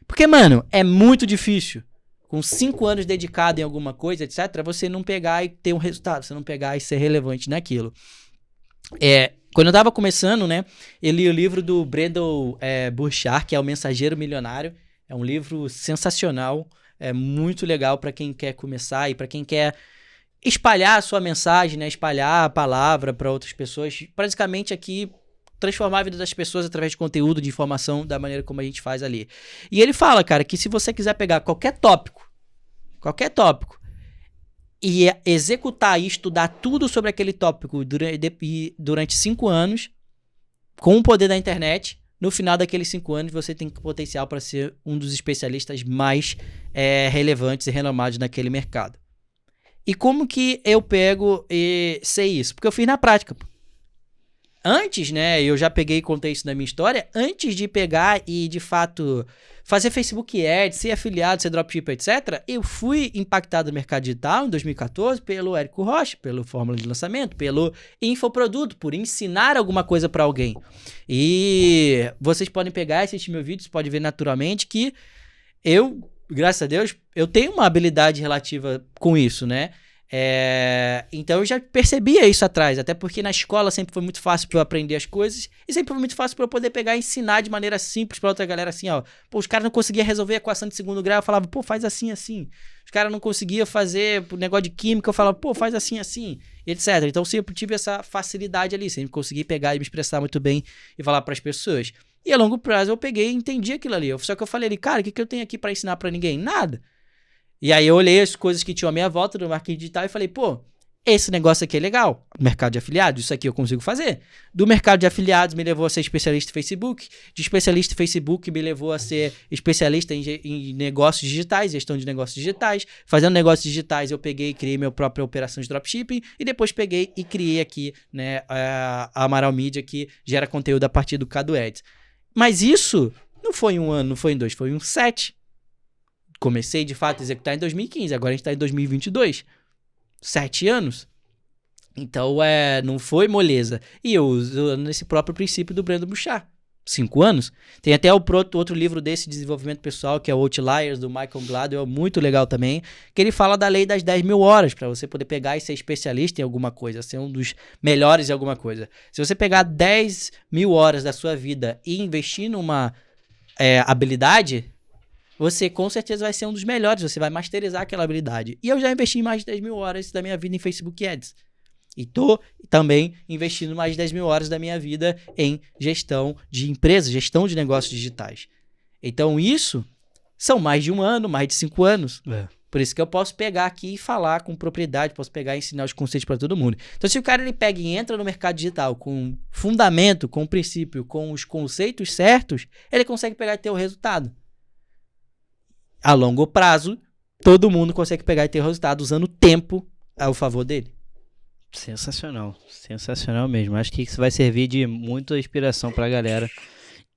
Porque, mano, é muito difícil. Com 5 anos dedicado em alguma coisa, etc., você não pegar e ter um resultado. Você não pegar e ser relevante naquilo. Quando eu tava começando, né, eu li o livro do Brendon Burchard, que é O Mensageiro Milionário. É um livro sensacional, é muito legal para quem quer começar e para quem quer espalhar a sua mensagem, né? Espalhar a palavra para outras pessoas. Basicamente aqui, transformar a vida das pessoas através de conteúdo, de informação, da maneira como a gente faz ali. E ele fala, cara, que se você quiser pegar qualquer tópico, e executar e estudar tudo sobre aquele tópico durante 5 anos, com o poder da internet... No final daqueles 5 anos, você tem potencial para ser um dos especialistas mais relevantes e renomados naquele mercado. E como que eu pego e sei isso? Porque eu fiz na prática. Antes, né, eu já peguei e contei isso na minha história, antes de pegar e, de fato, fazer Facebook Ads, ser afiliado, ser dropshipper, etc., eu fui impactado no mercado digital em 2014 pelo Érico Rocha, pelo Fórmula de Lançamento, pelo Infoproduto, por ensinar alguma coisa para alguém. E vocês podem pegar e assistir meu vídeo, você pode ver naturalmente que eu, graças a Deus, eu tenho uma habilidade relativa com isso, né? Então eu já percebia isso atrás, até porque na escola sempre foi muito fácil para eu aprender as coisas e sempre foi muito fácil para eu poder pegar e ensinar de maneira simples para outra galera assim, ó. Pô, os caras não conseguiam resolver a equação de segundo grau, eu falava, pô, faz assim, assim. Os caras não conseguiam fazer negócio de química, eu falava, pô, faz assim, assim, etc. Então eu sempre tive essa facilidade ali, sempre consegui pegar e me expressar muito bem e falar para as pessoas. E a longo prazo eu peguei e entendi aquilo ali. Só que eu falei ali, cara, o que eu tenho aqui para ensinar para ninguém? Nada. E aí eu olhei as coisas que tinham à minha volta do marketing digital e falei, pô, esse negócio aqui é legal, mercado de afiliados, isso aqui eu consigo fazer. Do mercado de afiliados me levou a ser especialista em Facebook, de especialista em Facebook me levou a ser especialista em negócios digitais, gestão de negócios digitais. Fazendo negócios digitais eu peguei e criei minha própria operação de dropshipping e depois peguei e criei aqui, né, a Amaral Media, que gera conteúdo a partir do Cadu Ads. Mas isso não foi em 1 ano, não foi em 2, foi em 7. Comecei de fato a executar em 2015, agora a gente está em 2022. 7 anos. Então, não foi moleza. E eu uso nesse próprio princípio do Brandon Burchard. 5 anos. Tem até outro livro desse desenvolvimento pessoal, que é o Outliers, do Michael Gladwell, muito legal também, que ele fala da lei das 10 mil horas, para você poder pegar e ser especialista em alguma coisa, ser um dos melhores em alguma coisa. Se você pegar 10 mil horas da sua vida e investir numa habilidade, você com certeza vai ser um dos melhores, você vai masterizar aquela habilidade. E eu já investi mais de 10 mil horas da minha vida em Facebook Ads. E tô também investindo mais de 10 mil horas da minha vida em gestão de empresas, gestão de negócios digitais. Então isso são mais de 1 ano, mais de 5 anos. Por isso que eu posso pegar aqui e falar com propriedade, posso pegar e ensinar os conceitos para todo mundo. Então se o cara ele pega e entra no mercado digital com fundamento, com princípio, com os conceitos certos, ele consegue pegar e ter o resultado. A longo prazo, todo mundo consegue pegar e ter resultado usando o tempo ao favor dele. Sensacional, sensacional mesmo. Acho que isso vai servir de muita inspiração pra galera.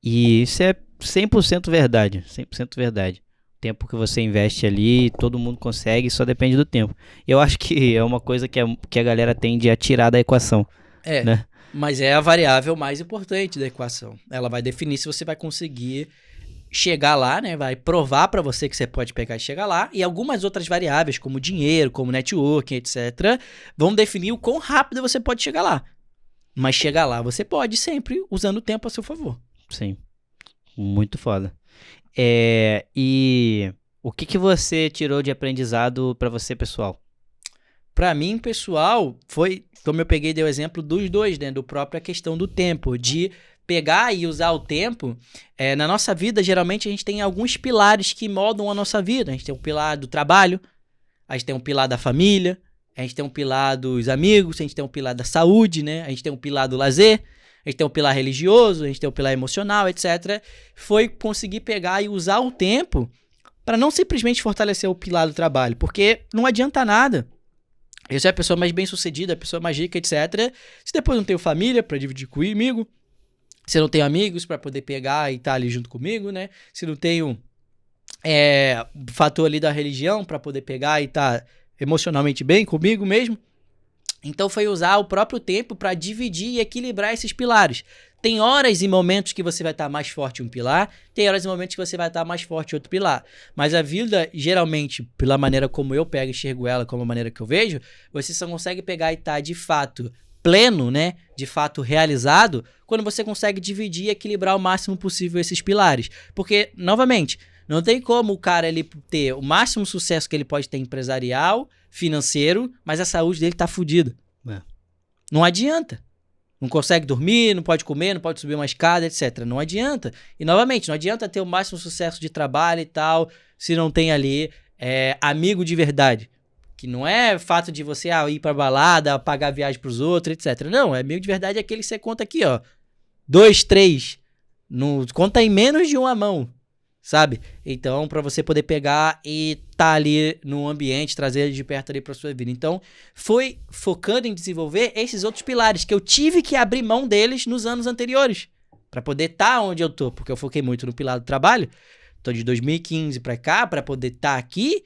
E isso é 100% verdade, 100% verdade. O tempo que você investe ali, todo mundo consegue, só depende do tempo. Eu acho que é uma coisa que a galera tende a tirar da equação. Né? Mas é a variável mais importante da equação. Ela vai definir se você vai conseguir chegar lá, né? Vai provar para você que você pode pegar e chegar lá. E algumas outras variáveis, como dinheiro, como networking, etc., vão definir o quão rápido você pode chegar lá. Mas chegar lá você pode sempre usando o tempo a seu favor. Sim. Muito foda. E o que você tirou de aprendizado para você, pessoal? Para mim, pessoal, foi, como eu peguei e dei o exemplo dos dois, né? Do própria questão do tempo, de pegar e usar o tempo. Na nossa vida, geralmente, a gente tem alguns pilares que moldam a nossa vida. A gente tem um pilar do trabalho, a gente tem um pilar da família, a gente tem um pilar dos amigos, a gente tem um pilar da saúde, né? A gente tem um pilar do lazer, a gente tem um pilar religioso, a gente tem um pilar emocional, etc. Foi conseguir pegar e usar o tempo para não simplesmente fortalecer o pilar do trabalho, porque não adianta nada. Eu sou a pessoa mais bem-sucedida, a pessoa mais rica, etc. Se depois não tenho família para dividir comigo, se eu não tenho amigos para poder pegar e estar ali junto comigo, né? Se não tenho o fator ali da religião para poder pegar e estar emocionalmente bem comigo mesmo. Então foi usar o próprio tempo para dividir e equilibrar esses pilares. Tem horas e momentos que você vai estar mais forte em um pilar, tem horas e momentos que você vai estar mais forte em outro pilar. Mas a vida, geralmente, pela maneira como eu pego e enxergo ela, como a maneira que eu vejo, você só consegue pegar e estar de fato pleno, né? De fato realizado, quando você consegue dividir e equilibrar o máximo possível esses pilares. Porque, novamente, não tem como o cara ele ter o máximo sucesso que ele pode ter empresarial, financeiro, mas a saúde dele tá fodida. Não adianta. Não consegue dormir, não pode comer, não pode subir uma escada, etc. Não adianta. E, novamente, não adianta ter o máximo sucesso de trabalho e tal, se não tem ali amigo de verdade. Que não é fato de você ir pra balada, pagar viagem pros outros, etc. Não, amigo de verdade é aquele que você conta aqui, ó. 2, 3. Conta em menos de uma mão, sabe? Então, pra você poder pegar e tá ali no ambiente, trazer ele de perto ali pra sua vida. Então, foi focando em desenvolver esses outros pilares que eu tive que abrir mão deles nos anos anteriores. Pra poder estar onde eu tô. Porque eu foquei muito no pilar do trabalho. Então, de 2015 pra cá, pra poder estar aqui,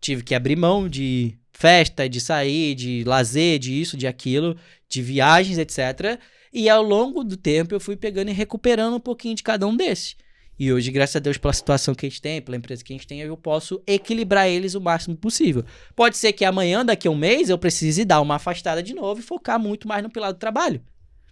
tive que abrir mão de festa, de sair, de lazer, de isso, de aquilo, de viagens, etc. E ao longo do tempo eu fui pegando e recuperando um pouquinho de cada um desses. E hoje, graças a Deus, pela situação que a gente tem, pela empresa que a gente tem, eu posso equilibrar eles o máximo possível. Pode ser que amanhã, daqui a um mês, eu precise dar uma afastada de novo e focar muito mais no pilar do trabalho.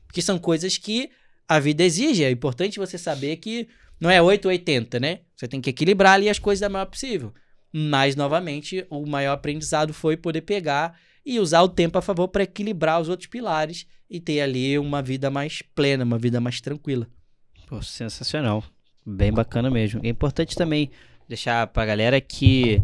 Porque são coisas que a vida exige. É importante você saber que não é 8 ou 80, né? Você tem que equilibrar ali as coisas da maior possível. Mas, novamente, o maior aprendizado foi poder pegar e usar o tempo a favor para equilibrar os outros pilares e ter ali uma vida mais plena, uma vida mais tranquila. Pô, sensacional. Bem bacana mesmo. É importante também deixar pra galera que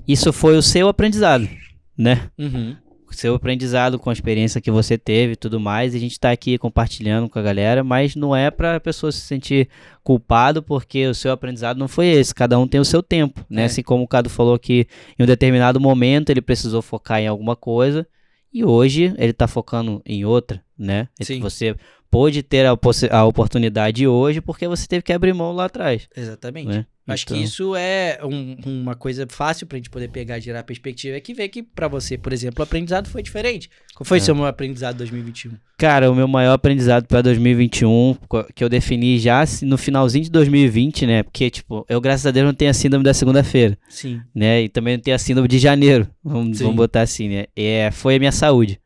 isso foi o seu aprendizado, né? Uhum. seu aprendizado com a experiência que você teve e tudo mais, e a gente tá aqui compartilhando com a galera, mas não é pra pessoa se sentir culpado porque o seu aprendizado não foi esse, cada um tem o seu tempo, né? Assim como o Cado falou que em um determinado momento ele precisou focar em alguma coisa, e hoje ele tá focando em outra, né? Sim. Você pôde ter a oportunidade hoje porque você teve que abrir mão lá atrás. Exatamente. Né? Acho que isso é uma coisa fácil pra gente poder pegar e gerar perspectiva. É que ver que pra você, por exemplo, o aprendizado foi diferente. Qual foi seu maior aprendizado em 2021? Cara, o meu maior aprendizado pra 2021, que eu defini já no finalzinho de 2020, né? Porque, tipo, eu, graças a Deus, não tenho a síndrome da segunda-feira. Sim. Né? E também não tenho a síndrome de janeiro. Vamos botar assim, né? Foi a minha saúde.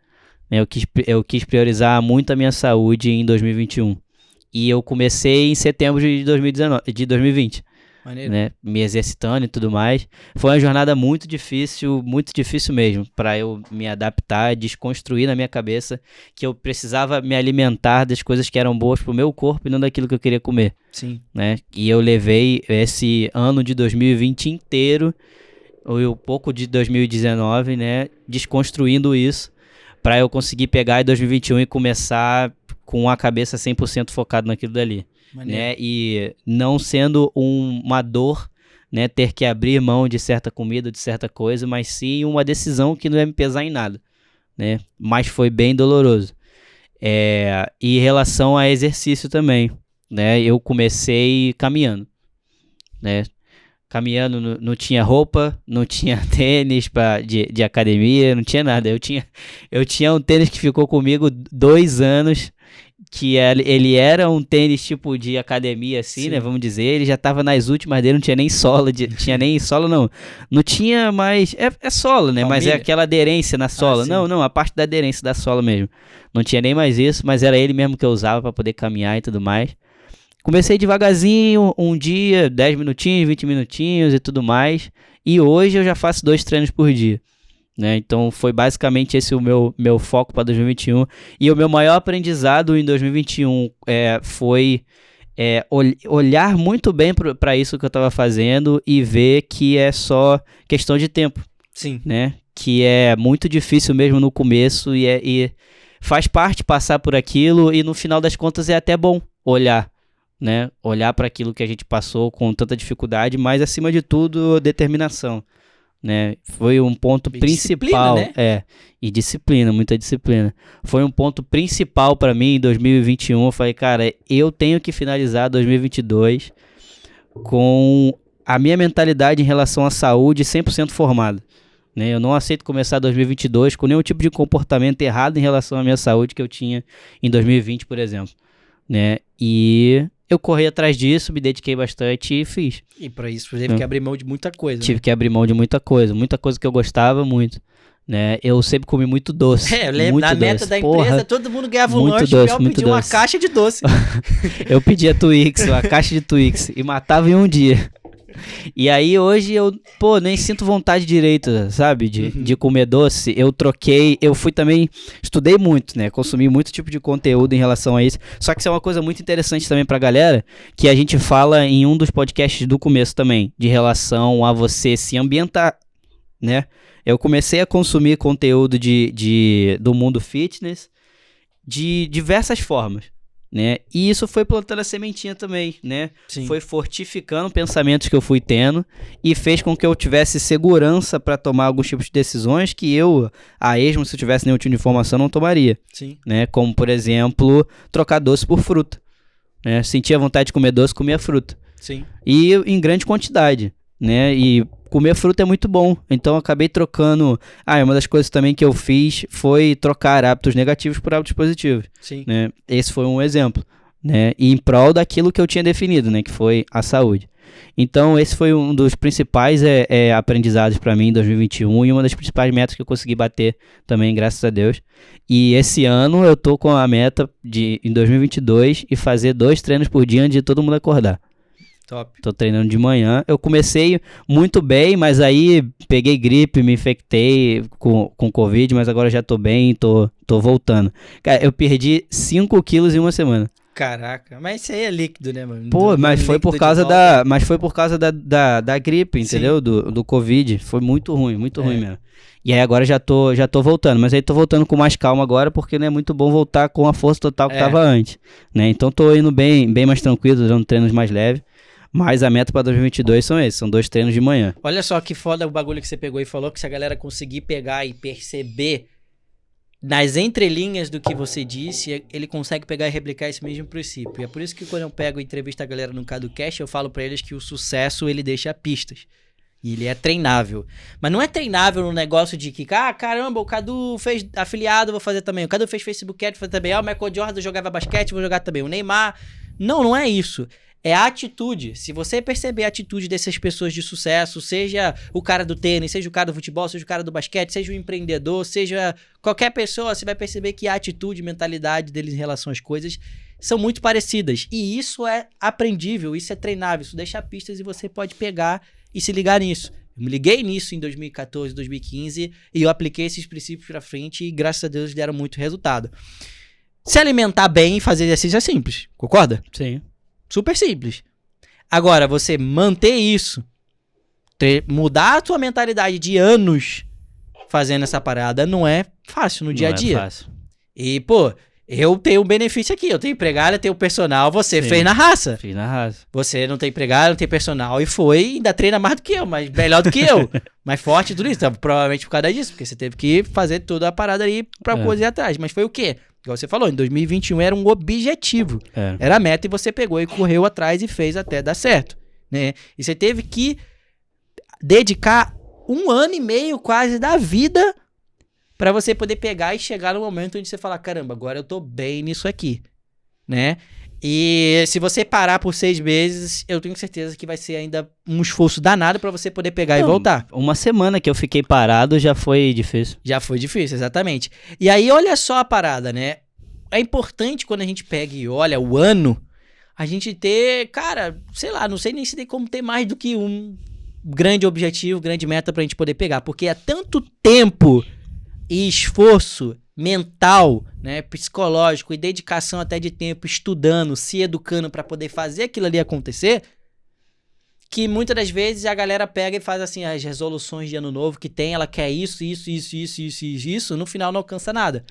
Eu quis priorizar muito a minha saúde em 2021. E eu comecei em setembro de 2020. Maneiro. Né, me exercitando e tudo mais. Foi uma jornada muito difícil mesmo, para eu me adaptar, desconstruir na minha cabeça que eu precisava me alimentar das coisas que eram boas pro meu corpo e não daquilo que eu queria comer. Sim. Né? E eu levei esse ano de 2020 inteiro, ou um pouco de 2019, né, desconstruindo isso, para eu conseguir pegar em 2021 e começar com a cabeça 100% focado naquilo dali. Né? E não sendo uma dor, né, ter que abrir mão de certa comida, de certa coisa, mas sim uma decisão que não ia me pesar em nada, né? Mas foi bem doloroso. E em relação a exercício também, né? Eu comecei caminhando, né? Caminhando, não tinha roupa, não tinha tênis de academia, não tinha nada. Eu tinha um tênis que ficou comigo 2 anos, que ele era um tênis tipo de academia, assim, Sim. né, vamos dizer, ele já tava nas últimas dele, não tinha nem sola, não tinha mais, é sola, né, mas é aquela aderência na sola, não, a parte da aderência da sola mesmo, não tinha nem mais isso, mas era ele mesmo que eu usava para poder caminhar e tudo mais. Comecei devagarzinho, um dia, 10 minutinhos, 20 minutinhos e tudo mais, e hoje eu já faço 2 treinos por dia. Né? Então foi basicamente esse o meu foco para 2021, e o meu maior aprendizado em 2021 foi olhar muito bem para isso que eu estava fazendo e ver que é só questão de tempo. Sim. Né? Que é muito difícil mesmo no começo e faz parte passar por aquilo, e no final das contas é até bom olhar, né? Olhar para aquilo que a gente passou com tanta dificuldade, mas acima de tudo determinação. Né? Foi um ponto principal, né? E disciplina, muita disciplina. Foi um ponto principal para mim em 2021. Eu falei, cara, eu tenho que finalizar 2022 com a minha mentalidade em relação à saúde 100% formada. Né? Eu não aceito começar 2022 com nenhum tipo de comportamento errado em relação à minha saúde que eu tinha em 2020, por exemplo. Né? E eu corri atrás disso, me dediquei bastante e fiz. E para isso você teve que abrir mão de muita coisa. Tive que abrir mão de muita coisa que eu gostava muito. Né? Eu sempre comi muito doce. Eu lembro, na meta da empresa, todo mundo ganhava um lanche, e eu pedia uma caixa de doce. Eu pedia Twix, uma caixa de Twix, e matava em um dia. E aí hoje eu, nem sinto vontade direito, sabe, de comer doce. Eu fui também, estudei muito, né, consumi muito tipo de conteúdo em relação a isso. Só que isso é uma coisa muito interessante também pra galera, que a gente fala em um dos podcasts do começo também, de relação a você se ambientar, né. Eu comecei a consumir conteúdo do mundo fitness de diversas formas. Né? E isso foi plantando a sementinha também, né? Sim. Foi fortificando pensamentos que eu fui tendo e fez com que eu tivesse segurança para tomar alguns tipos de decisões que eu, a esmo, se eu tivesse nenhum tipo de informação, não tomaria. Sim. Né? Como, por exemplo, trocar doce por fruta. Né? Sentia vontade de comer doce, comia fruta. Sim. E em grande quantidade. Né? E comer fruta é muito bom, então eu acabei trocando. Uma das coisas também que eu fiz foi trocar hábitos negativos por hábitos positivos. Sim. Né? Esse foi um exemplo, né? E em prol daquilo que eu tinha definido, né? Que foi a saúde. Então esse foi um dos principais aprendizados para mim em 2021 e uma das principais metas que eu consegui bater também, graças a Deus. E esse ano eu tô com a meta de, em 2022, e fazer 2 treinos por dia antes de todo mundo acordar. Top. Tô treinando de manhã. Eu comecei muito bem, mas aí peguei gripe, me infectei com Covid, mas agora já tô bem, tô voltando. Cara, eu perdi 5 quilos em uma semana. Caraca, mas isso aí é líquido, né, mano? Pô, mas foi por causa da gripe, entendeu? Do Covid. Foi muito ruim mesmo. E aí agora já tô voltando, mas aí tô voltando com mais calma agora, porque não é muito bom voltar com a força total que tava antes, né? Então tô indo bem mais tranquilo, dando treinos mais leves. Mas a meta pra 2022 são esses, são 2 treinos de manhã. Olha só que foda o bagulho que você pegou e falou, que se a galera conseguir pegar e perceber nas entrelinhas do que você disse, ele consegue pegar e replicar esse mesmo princípio. E é por isso que quando eu pego e entrevisto a galera no CaduCast, eu falo pra eles que o sucesso, ele deixa pistas. E ele é treinável. Mas não é treinável no negócio de que, caramba, o Cadu fez afiliado, vou fazer também. O Cadu fez Facebook Ad, vou fazer também. O Michael Jordan jogava basquete, vou jogar também. O Neymar... Não é isso. É a atitude. Se você perceber a atitude dessas pessoas de sucesso, seja o cara do tênis, seja o cara do futebol, seja o cara do basquete, seja o empreendedor, seja qualquer pessoa, você vai perceber que a atitude e mentalidade deles em relação às coisas são muito parecidas. E isso é aprendível, isso é treinável, isso deixa pistas e você pode pegar e se ligar nisso. Eu me liguei nisso em 2014, 2015 e eu apliquei esses princípios pra frente e graças a Deus deram muito resultado. Se alimentar bem e fazer exercício é simples, concorda? Sim. Super simples. Agora, você manter isso, mudar a tua mentalidade de anos fazendo essa parada não é fácil no dia a dia. Não é fácil. E, pô, eu tenho um benefício aqui. Eu tenho empregado, eu tenho personal. Você Sim. fez na raça. Fiz na raça. Você não tem empregado, não tem personal. E ainda treina mais do que eu, mas melhor do que eu. Mais forte e tudo isso. Então, provavelmente por causa disso, porque você teve que fazer toda a parada ali pra coisa ir atrás. Mas foi o quê? Igual você falou, em 2021 era um objetivo. Era a meta e você pegou e correu atrás e fez até dar certo, né? E você teve que dedicar 1 ano e meio quase da vida pra você poder pegar e chegar no momento onde você fala, caramba, agora eu tô bem nisso aqui, né? E se você parar por 6 meses, eu tenho certeza que vai ser ainda um esforço danado pra você poder pegar e voltar. Uma semana que eu fiquei parado já foi difícil. Já foi difícil, exatamente. E aí, olha só a parada, né? É importante quando a gente pega e olha o ano, a gente ter, cara, sei lá, não sei nem se tem como ter mais do que um grande objetivo, grande meta pra gente poder pegar. Porque é tanto tempo e esforço mental, né, psicológico e dedicação até de tempo estudando, se educando pra poder fazer aquilo ali acontecer, que muitas das vezes a galera pega e faz assim as resoluções de ano novo que tem, ela quer isso, no final não alcança nada.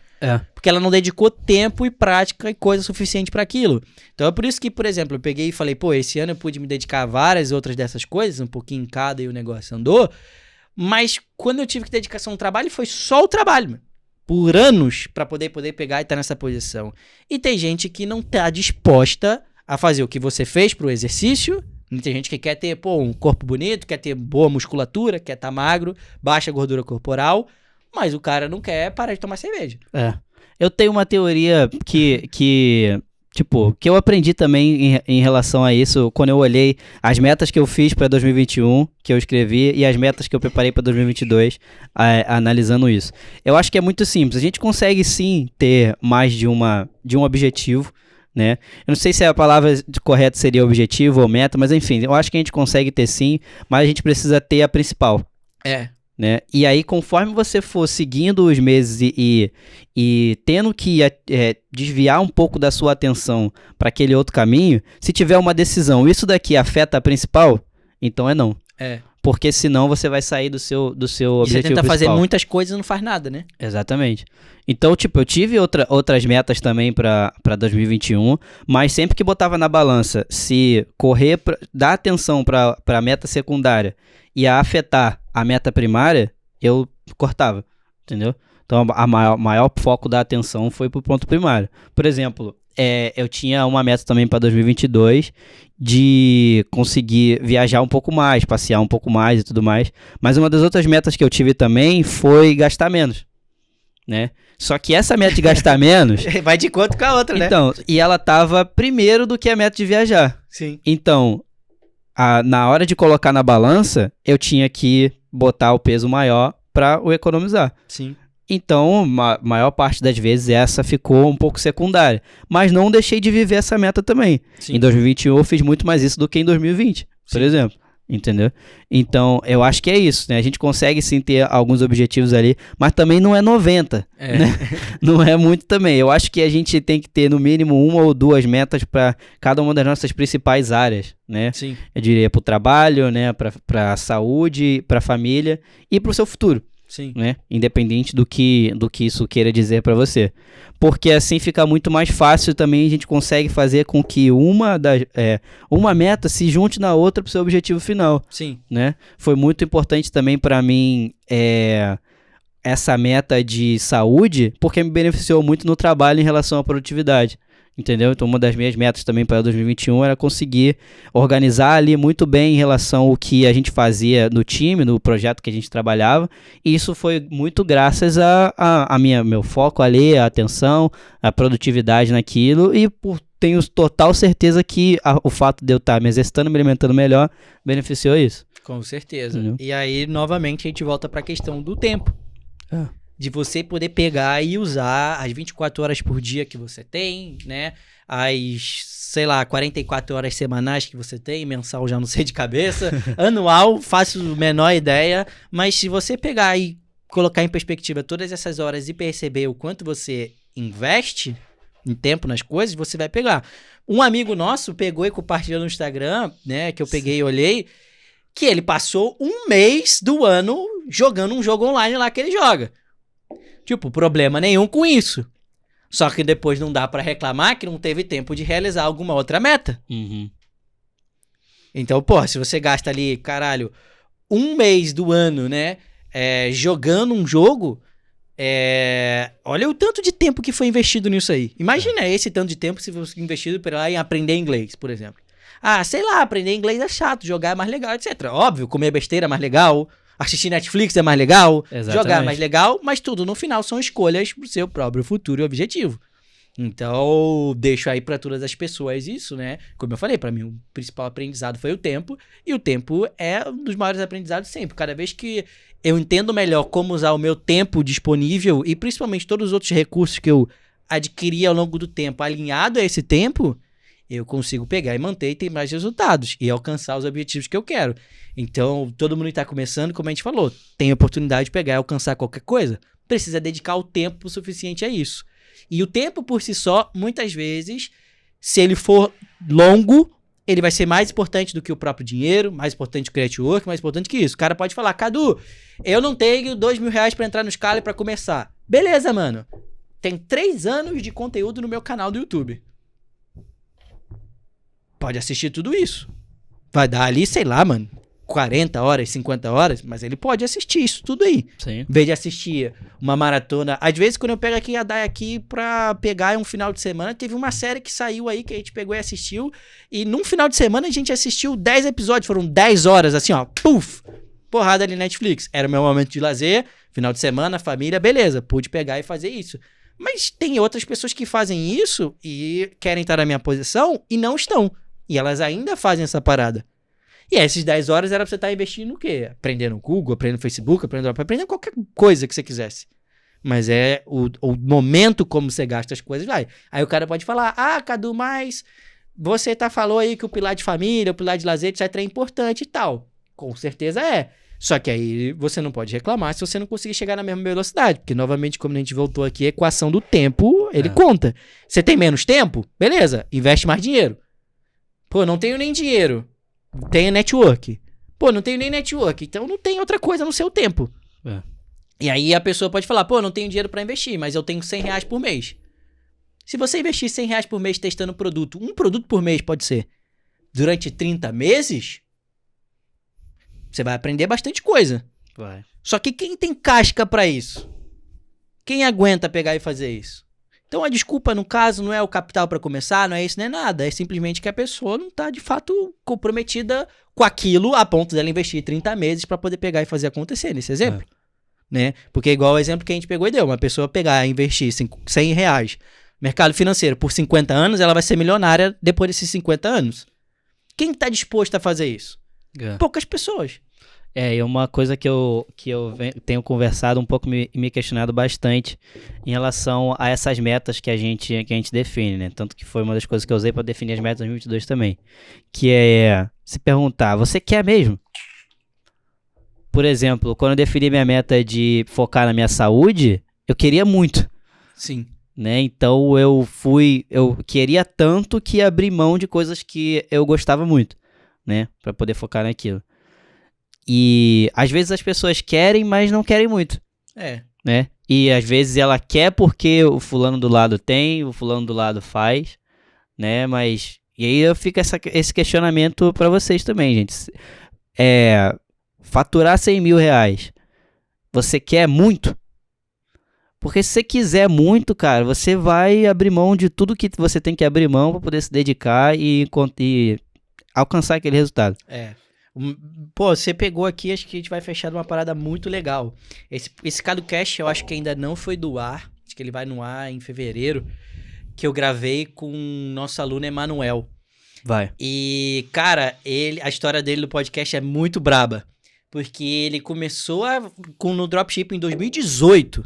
Porque ela não dedicou tempo e prática e coisa suficiente pra aquilo. Então é por isso que, por exemplo, eu peguei e falei, pô, esse ano eu pude me dedicar a várias outras dessas coisas, um pouquinho em cada e o negócio andou, mas quando eu tive que dedicação ao trabalho, foi só o trabalho, mano. Por anos pra poder pegar e estar nessa posição. E tem gente que não tá disposta a fazer o que você fez pro exercício. Tem gente que quer ter, um corpo bonito, quer ter boa musculatura, quer estar magro, baixa gordura corporal, mas o cara não quer parar de tomar cerveja. Eu tenho uma teoria que eu aprendi também em relação a isso, quando eu olhei as metas que eu fiz para 2021, que eu escrevi, e as metas que eu preparei para 2022, analisando isso. Eu acho que é muito simples. A gente consegue sim ter mais de um objetivo, né? Eu não sei se a palavra correta seria objetivo ou meta, mas enfim, eu acho que a gente consegue ter sim, mas a gente precisa ter a principal. Né? E aí, conforme você for seguindo os meses e tendo que desviar um pouco da sua atenção para aquele outro caminho, se tiver uma decisão, isso daqui afeta a principal, então é não. Porque senão você vai sair do seu objetivo você tenta principal. fazer muitas coisas e não faz nada, né? Exatamente. Então, eu tive outras metas também para 2021, mas sempre que botava na balança, se correr, dar atenção para a meta secundária e a afetar a meta primária, eu cortava, entendeu? Então, a maior foco da atenção foi pro ponto primário. Por exemplo, eu tinha uma meta também para 2022 de conseguir viajar um pouco mais, passear um pouco mais e tudo mais. Mas uma das outras metas que eu tive também foi gastar menos, né? Só que essa meta de gastar menos... vai de conta com a outra, né? Então, e ela tava primeiro do que a meta de viajar. Sim. Então, na hora de colocar na balança, eu tinha que botar o peso maior para o economizar. Sim. Então, a maior parte das vezes essa ficou um pouco secundária. Mas não deixei de viver essa meta também. Sim. Em 2021 eu fiz muito mais isso do que em 2020, por exemplo. entendeu? Então, eu acho que é isso, né? A gente consegue sim ter alguns objetivos ali, mas também não é 90, né? Não é muito também. Eu acho que a gente tem que ter no mínimo 1 ou 2 metas para cada uma das nossas principais áreas, né? Sim. Eu diria para o trabalho, né? Para a saúde, para a família e para o seu futuro. Sim. Né? Independente do que isso queira dizer para você. Porque assim fica muito mais fácil também, a gente consegue fazer com que uma meta se junte na outra para o seu objetivo final. Sim. Né? Foi muito importante também para mim essa meta de saúde, porque me beneficiou muito no trabalho em relação à produtividade. Entendeu? Então uma das minhas metas também para 2021 era conseguir organizar ali muito bem em relação ao que a gente fazia no time, no projeto que a gente trabalhava, e isso foi muito graças a meu foco ali, a atenção, a produtividade naquilo, e tenho total certeza que o fato de eu estar me exercitando, me alimentando melhor, beneficiou isso. Com certeza. Entendeu? E aí, novamente, a gente volta para a questão do tempo. De você poder pegar e usar as 24 horas por dia que você tem, né? As, 44 horas semanais que você tem, mensal já não sei de cabeça, anual, faço menor ideia, mas se você pegar e colocar em perspectiva todas essas horas e perceber o quanto você investe em tempo nas coisas, você vai pegar. Um amigo nosso pegou e compartilhou no Instagram, né, que eu peguei e olhei, que ele passou 1 mês do ano jogando um jogo online lá que ele joga. Tipo, problema nenhum com isso. Só que depois não dá pra reclamar que não teve tempo de realizar alguma outra meta. Uhum. Então, se você gasta ali, 1 mês do ano, né, jogando um jogo, olha o tanto de tempo que foi investido nisso aí. Imagina esse tanto de tempo se fosse investido em aprender inglês, por exemplo. Aprender inglês é chato, jogar é mais legal, etc. Óbvio, comer besteira é mais legal, assistir Netflix é mais legal, jogar é mais legal, mas tudo no final são escolhas pro seu próprio futuro e objetivo. Então, deixo aí para todas as pessoas isso, né? Como eu falei, para mim o principal aprendizado foi o tempo, e o tempo é um dos maiores aprendizados sempre. Cada vez que eu entendo melhor como usar o meu tempo disponível e principalmente todos os outros recursos que eu adquiri ao longo do tempo alinhado a esse tempo, eu consigo pegar e manter e ter mais resultados e alcançar os objetivos que eu quero. Então, todo mundo que está começando, como a gente falou, tem a oportunidade de pegar e alcançar qualquer coisa, precisa dedicar o tempo suficiente a isso. E o tempo por si só, muitas vezes, se ele for longo, ele vai ser mais importante do que o próprio dinheiro, mais importante que o creative work, mais importante que isso. O cara pode falar, Cadu, eu não tenho R$2.000 para entrar no Scala para começar. Beleza, mano. Tem 3 anos de conteúdo no meu canal do YouTube. Pode assistir tudo isso. Vai dar ali, 40 horas, 50 horas, mas ele pode assistir isso tudo aí. Sim. Em vez de assistir uma maratona. Às vezes, quando eu pego aqui a Dai aqui pra pegar um final de semana, teve uma série que saiu aí que a gente pegou e assistiu. E num final de semana a gente assistiu 10 episódios. Foram 10 horas, assim, ó. Puf! Porrada ali na Netflix. Era o meu momento de lazer, final de semana, família, beleza. Pude pegar e fazer isso. Mas tem outras pessoas que fazem isso e querem estar na minha posição e não estão. E elas ainda fazem essa parada. E essas 10 horas era pra você estar investindo no quê? Aprendendo no Google, aprendendo no Facebook, aprendendo qualquer coisa que você quisesse. Mas o momento como você gasta as coisas vai. Aí o cara pode falar, Cadu, mas você falou aí que o pilar de família, o pilar de lazer, etc. é importante e tal. Com certeza é. Só que aí você não pode reclamar se você não conseguir chegar na mesma velocidade. Porque, novamente, como a gente voltou aqui, a equação do tempo, ele conta. Você tem menos tempo? Beleza, investe mais dinheiro. Pô, não tenho nem dinheiro. Tenho network. Pô, não tenho nem network. Então não tem outra coisa no seu tempo. E aí a pessoa pode falar, pô, não tenho dinheiro pra investir, mas eu tenho R$100 por mês. Se você investir R$100 por mês testando produto, um produto por mês pode ser, durante 30 meses, você vai aprender bastante coisa. Vai. Só que quem tem casca pra isso? Quem aguenta pegar e fazer isso? Então a desculpa, no caso, não é o capital para começar, não é isso, nem nada. É simplesmente que a pessoa não tá, de fato, comprometida com aquilo a ponto dela investir 30 meses para poder pegar e fazer acontecer, nesse exemplo. Né? Porque igual o exemplo que a gente pegou e deu, uma pessoa pegar e investir R$100 mercado financeiro por 50 anos, ela vai ser milionária depois desses 50 anos. Quem tá disposto a fazer isso? Poucas pessoas. E uma coisa que eu tenho conversado um pouco, me questionado bastante em relação a essas metas que a gente define, né? Tanto que foi uma das coisas que eu usei para definir as metas de 2022 também. Que é se perguntar, você quer mesmo? Por exemplo, quando eu defini minha meta de focar na minha saúde, eu queria muito. Sim. Né? Então eu queria tanto que abri mão de coisas que eu gostava muito, né? Para poder focar naquilo. E às vezes as pessoas querem, mas não querem muito. Né? E às vezes ela quer porque o fulano do lado tem, o fulano do lado faz, né? Mas e aí fica esse questionamento para vocês também, gente. Faturar 100 mil reais, você quer muito? Porque se você quiser muito, cara, você vai abrir mão de tudo que você tem que abrir mão para poder se dedicar e alcançar aquele resultado. Pô, você pegou aqui, acho que a gente vai fechar numa parada muito legal. Esse CadoCast eu acho que ainda não foi do ar, acho que ele vai no ar em fevereiro, que eu gravei com o nosso aluno Emanuel. Vai. E, cara, a história dele no podcast é muito braba, porque ele começou no dropshipping em 2018.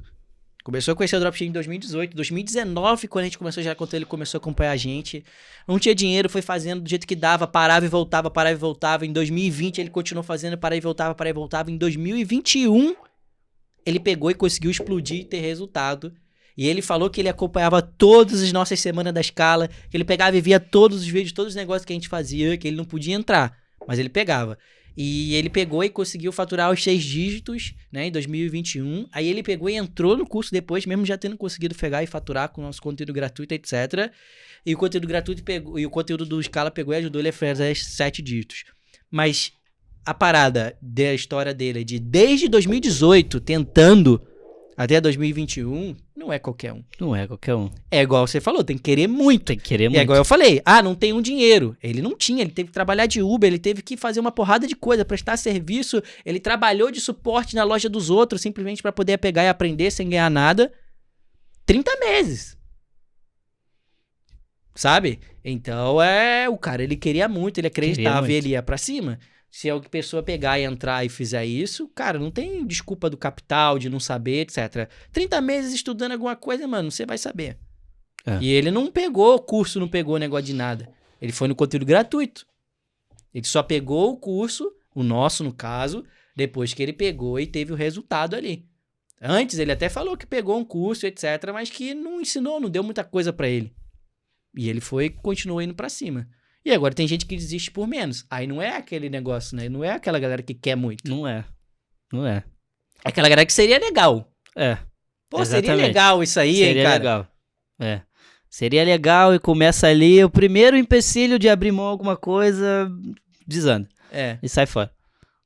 Começou a conhecer o dropshipping em 2018, 2019, quando a gente começou já, quando ele começou a acompanhar a gente. Não tinha dinheiro, foi fazendo do jeito que dava, parava e voltava, parava e voltava. Em 2020 ele continuou fazendo, parava e voltava, parava e voltava. Em 2021 ele pegou e conseguiu explodir e ter resultado. E ele falou que ele acompanhava todas as nossas semanas da escala, que ele pegava e via todos os vídeos, todos os negócios que a gente fazia, que ele não podia entrar, mas ele pegava. E ele pegou e conseguiu faturar os 6 dígitos, né, em 2021. Aí ele pegou e entrou no curso depois, mesmo já tendo conseguido pegar e faturar com o nosso conteúdo gratuito, etc. E o conteúdo gratuito pegou, e o conteúdo do Scala pegou e ajudou ele a fazer 7 dígitos. Mas a parada da história dele é de desde 2018 tentando até 2021, não é qualquer um. Não é qualquer um. É igual você falou, tem que querer muito. Tem que querer muito. E é igual eu falei, não tem um dinheiro. Ele não tinha, ele teve que trabalhar de Uber, ele teve que fazer uma porrada de coisa, prestar serviço, ele trabalhou de suporte na loja dos outros, simplesmente para poder pegar e aprender sem ganhar nada. 30 meses. Sabe? Então, o cara, ele queria muito, ele acreditava e ele ia pra cima. Se a pessoa pegar e entrar e fizer isso, cara, não tem desculpa do capital, de não saber, etc. 30 meses estudando alguma coisa, mano, você vai saber. E ele não pegou curso, não pegou negócio de nada. Ele foi no conteúdo gratuito. Ele só pegou o curso, o nosso no caso, depois que ele pegou e teve o resultado ali. Antes ele até falou que pegou um curso, etc, mas que não ensinou, não deu muita coisa pra ele. E ele continuou indo pra cima. E agora tem gente que desiste por menos. Aí não é aquele negócio, né? Não é aquela galera que quer muito. Não é. É aquela galera que seria legal. Pô, exatamente. Seria legal isso aí, seria hein, cara? Legal. Seria legal e começa ali, o primeiro empecilho de abrir mão alguma coisa, desanda. E sai fora.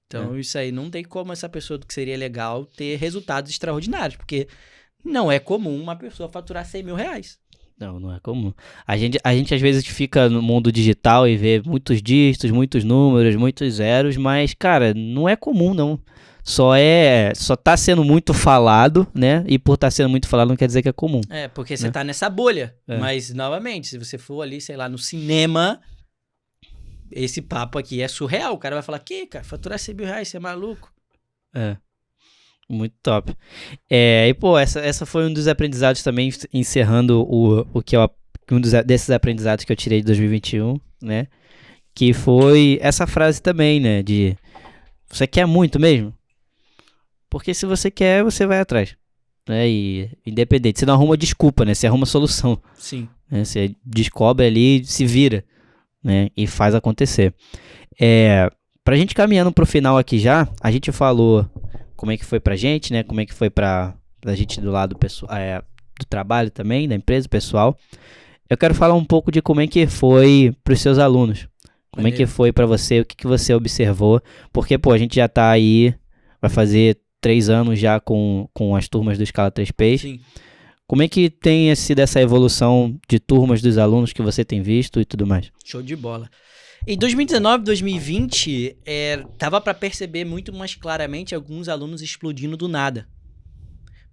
Então isso aí não tem como essa pessoa do que seria legal ter resultados extraordinários, porque não é comum uma pessoa faturar 100 mil reais. Não é comum. A gente às vezes fica no mundo digital e vê muitos dígitos, muitos números, muitos zeros, mas, cara, não é comum, não. Só tá sendo muito falado, né? E por tá sendo muito falado não quer dizer que é comum. Porque você tá nessa bolha. Mas, novamente, se você for ali, sei lá, no cinema, esse papo aqui é surreal. O cara vai falar, que, cara, faturar 100 mil reais, você é maluco? Muito top. E, pô, essa foi um dos aprendizados também, encerrando o que desses aprendizados que eu tirei de 2021, né? Que foi essa frase também, né? De, você quer muito mesmo? Porque se você quer, você vai atrás. Né? E independente, você não arruma desculpa, né? Você arruma solução. Sim. Né? Você descobre ali, se vira, né? E faz acontecer. Pra gente caminhando pro final aqui já, a gente falou como é que foi pra gente, né? Como é que foi pra gente do lado pessoal, do trabalho também, da empresa, pessoal. Eu quero falar um pouco de como é que foi pros seus alunos. Como é que foi pra você, o que você observou. Porque, pô, a gente já tá aí, vai fazer 3 anos já com as turmas do Scala 3Ps. Sim. Como é que tem sido essa evolução de turmas dos alunos que você tem visto e tudo mais? Show de bola. Em 2019, 2020, tava para perceber muito mais claramente alguns alunos explodindo do nada.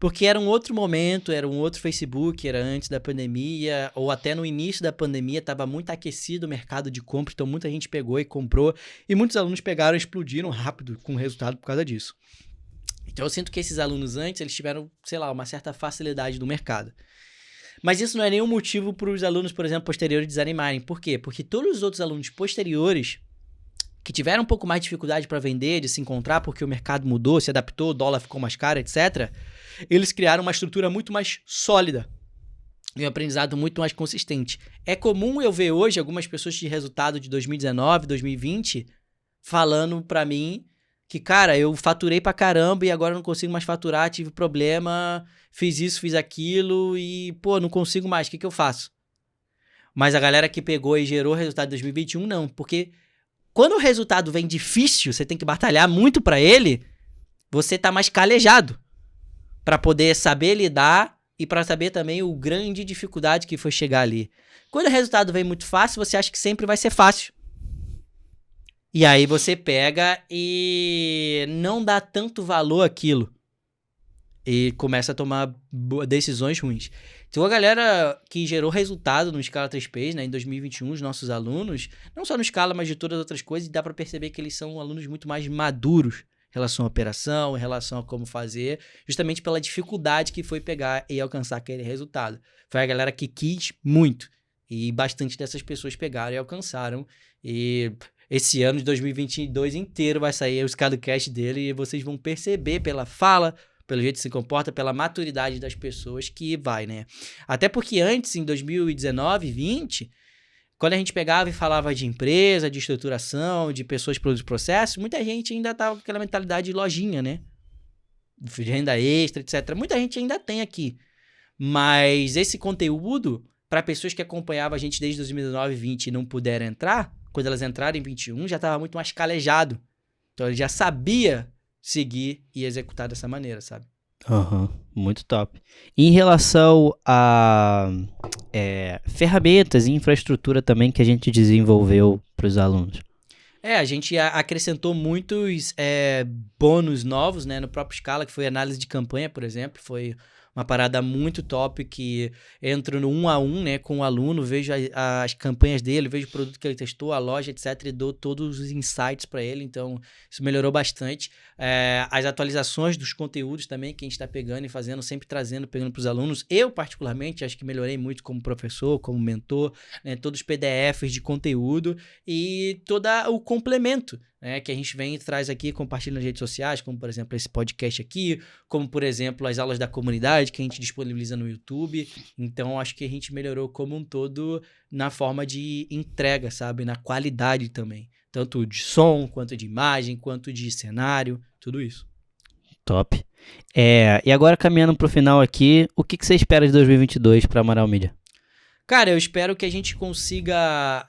Porque era um outro momento, era um outro Facebook, era antes da pandemia, ou até no início da pandemia, estava muito aquecido o mercado de compra, então muita gente pegou e comprou, e muitos alunos pegaram e explodiram rápido com o resultado por causa disso. Então eu sinto que esses alunos antes, eles tiveram, sei lá, uma certa facilidade no mercado. Mas isso não é nenhum motivo para os alunos, por exemplo, posteriores desanimarem. Por quê? Porque todos os outros alunos posteriores que tiveram um pouco mais de dificuldade para vender, de se encontrar, porque o mercado mudou, se adaptou, o dólar ficou mais caro, etc., eles criaram uma estrutura muito mais sólida e um aprendizado muito mais consistente. É comum eu ver hoje algumas pessoas de resultado de 2019, 2020, falando para mim que, cara, eu faturei pra caramba e agora não consigo mais faturar, tive problema, fiz isso, fiz aquilo e, pô, não consigo mais, o que eu faço? Mas a galera que pegou e gerou resultado em 2021, não, porque quando o resultado vem difícil, você tem que batalhar muito pra ele, você tá mais calejado pra poder saber lidar e pra saber também o grande dificuldade que foi chegar ali. Quando o resultado vem muito fácil, você acha que sempre vai ser fácil. E aí você pega e não dá tanto valor àquilo. E começa a tomar decisões ruins. Então a galera que gerou resultado no Scala 3Ps, né, em 2021, os nossos alunos, não só no Scala, mas de todas as outras coisas, dá para perceber que eles são alunos muito mais maduros em relação à operação, em relação a como fazer, justamente pela dificuldade que foi pegar e alcançar aquele resultado. Foi a galera que quis muito. E bastante dessas pessoas pegaram e alcançaram. E esse ano de 2022 inteiro vai sair o ScalaCast dele e vocês vão perceber pela fala, pelo jeito que se comporta, pela maturidade das pessoas que vai, né? Até porque antes, em 2019, 2020, quando a gente pegava e falava de empresa, de estruturação, de pessoas, produtos, processos, muita gente ainda tava com aquela mentalidade de lojinha, né? De renda extra, etc. Muita gente ainda tem aqui. Mas esse conteúdo, para pessoas que acompanhavam a gente desde 2019, 2020 e não puderam entrar, quando elas entraram em 21, já estava muito mais calejado. Então, ele já sabia seguir e executar dessa maneira, sabe? Muito top. Em relação a ferramentas e infraestrutura também que a gente desenvolveu para os alunos. A gente acrescentou muitos bônus novos, né, no próprio Scala, que foi análise de campanha, por exemplo, foi uma parada muito top que entro no 1 a 1, né, com o aluno, vejo as campanhas dele, vejo o produto que ele testou, a loja, etc, e dou todos os insights para ele, então isso melhorou bastante. As atualizações dos conteúdos também que a gente está pegando e fazendo, sempre pegando para os alunos. Eu, particularmente, acho que melhorei muito como professor, como mentor, né, todos os PDFs de conteúdo e todo o complemento, né, que a gente vem e traz aqui, compartilha nas redes sociais, como, por exemplo, esse podcast aqui, como, por exemplo, as aulas da comunidade que a gente disponibiliza no YouTube. Então, acho que a gente melhorou como um todo na forma de entrega, sabe? Na qualidade também. Tanto de som, quanto de imagem, quanto de cenário, tudo isso. Top. E agora, caminhando pro final aqui, o que você espera de 2022 para Amaral Mídia? Cara, eu espero que a gente consiga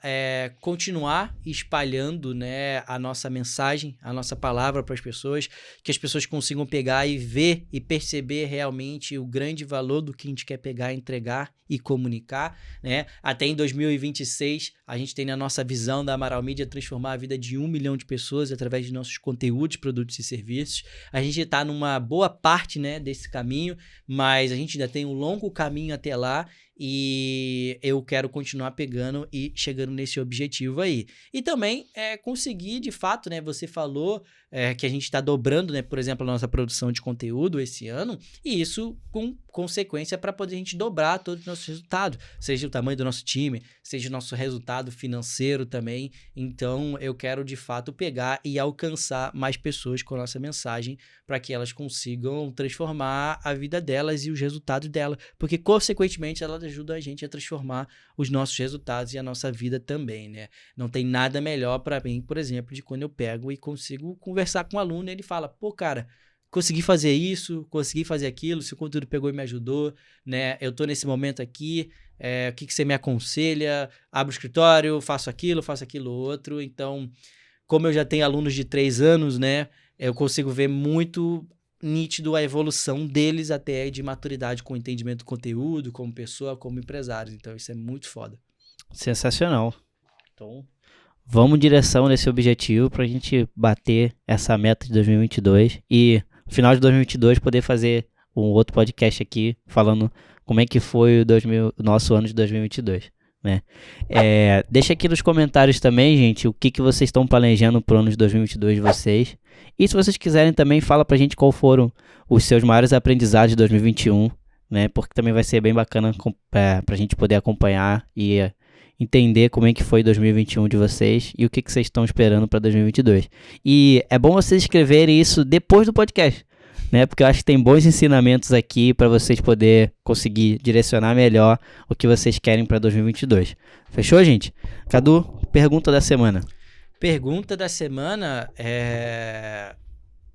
continuar espalhando, né, a nossa mensagem, a nossa palavra para as pessoas, que as pessoas consigam pegar e ver e perceber realmente o grande valor do que a gente quer pegar, entregar e comunicar, né? Até em 2026, a gente tem na nossa visão da Amaral Mídia transformar a vida de 1 milhão de pessoas através de nossos conteúdos, produtos e serviços. A gente está numa boa parte, né, desse caminho, mas a gente ainda tem um longo caminho até lá. E eu quero continuar pegando e chegando nesse objetivo aí. E também conseguir, de fato, né? Você falou que a gente está dobrando, né? Por exemplo, a nossa produção de conteúdo esse ano. E isso com consequência para poder a gente dobrar todos os nossos resultados. Seja o tamanho do nosso time, seja o nosso resultado financeiro também. Então, eu quero, de fato, pegar e alcançar mais pessoas com a nossa mensagem para que elas consigam transformar a vida delas e os resultados dela. Porque, consequentemente, elas ajudam a gente a transformar os nossos resultados e a nossa vida também, né? Não tem nada melhor para mim, por exemplo, de quando eu pego e consigo conversar com um aluno e ele fala, pô, cara, consegui fazer isso, consegui fazer aquilo, seu conteúdo pegou e me ajudou, né? Eu tô nesse momento aqui, o que você me aconselha? Abro o escritório, faço aquilo outro. Então, como eu já tenho alunos de 3 anos, né? Eu consigo ver muito nítido a evolução deles até de maturidade com entendimento do conteúdo, como pessoa, como empresários. Então, isso é muito foda. Sensacional. Então, vamos em direção nesse objetivo pra gente bater essa meta de 2022 e no final de 2022 poder fazer um outro podcast aqui falando como é que foi o nosso ano de 2022, né? Deixa aqui nos comentários também, gente, o que vocês estão planejando pro ano de 2022 de vocês. E se vocês quiserem também, fala pra gente qual foram os seus maiores aprendizados de 2021, né? Porque também vai ser bem bacana pra gente poder acompanhar e entender como é que foi 2021 de vocês e o que vocês estão esperando para 2022. E é bom vocês escreverem isso depois do podcast, né? Porque eu acho que tem bons ensinamentos aqui para vocês poderem conseguir direcionar melhor o que vocês querem para 2022. Fechou, gente? Cadu, pergunta da semana. Pergunta da semana é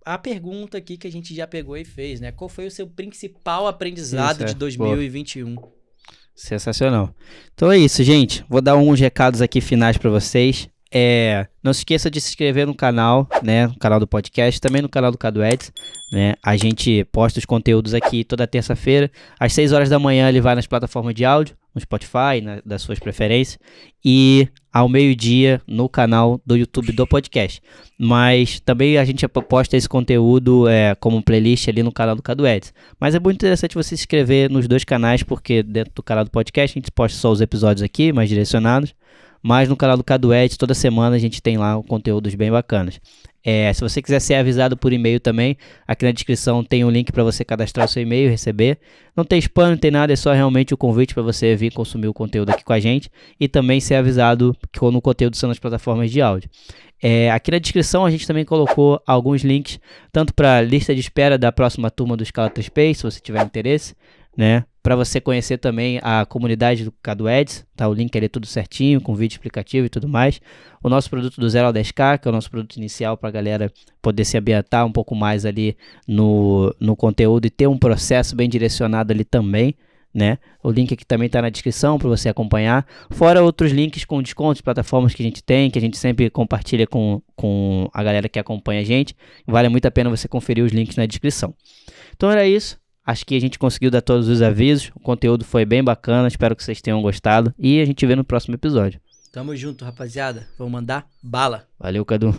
a pergunta aqui que a gente já pegou e fez, né? Qual foi o seu principal aprendizado de 2021? Sensacional. Então é isso, gente. Vou dar uns recados aqui finais para vocês. Não se esqueça de se inscrever no canal, né? No canal do podcast, também no canal do Cadu Eds, né? A gente posta os conteúdos aqui toda terça-feira. Às 6 horas da manhã ele vai nas plataformas de áudio, no Spotify, das suas preferências. E ao meio-dia no canal do YouTube do podcast. Mas também a gente posta esse conteúdo como playlist ali no canal do Cadu Eds. Mas é muito interessante você se inscrever nos dois canais, porque dentro do canal do podcast a gente posta só os episódios aqui, mais direcionados. Mas no canal do Cadu Eds, toda semana a gente tem lá conteúdos bem bacanas. Se você quiser ser avisado por e-mail também, aqui na descrição tem um link para você cadastrar o seu e-mail e receber. Não tem spam, não tem nada, é só realmente o convite para você vir consumir o conteúdo aqui com a gente e também ser avisado quando o conteúdo são nas plataformas de áudio. Aqui na descrição a gente também colocou alguns links, tanto para a lista de espera da próxima turma do Scala 3P, se você tiver interesse, né? Para você conhecer também a comunidade do Cadu Eds, tá? O link ali é tudo certinho, com vídeo explicativo e tudo mais. O nosso produto do 0 ao 10K, que é o nosso produto inicial para a galera poder se ambientar um pouco mais ali no conteúdo e ter um processo bem direcionado ali também, né? O link aqui também está na descrição para você acompanhar. Fora outros links com descontos, plataformas que a gente tem, que a gente sempre compartilha com a galera que acompanha a gente. Vale muito a pena você conferir os links na descrição. Então era isso. Acho que a gente conseguiu dar todos os avisos. O conteúdo foi bem bacana. Espero que vocês tenham gostado. E a gente vê no próximo episódio. Tamo junto, rapaziada. Vamos mandar bala. Valeu, Cadu.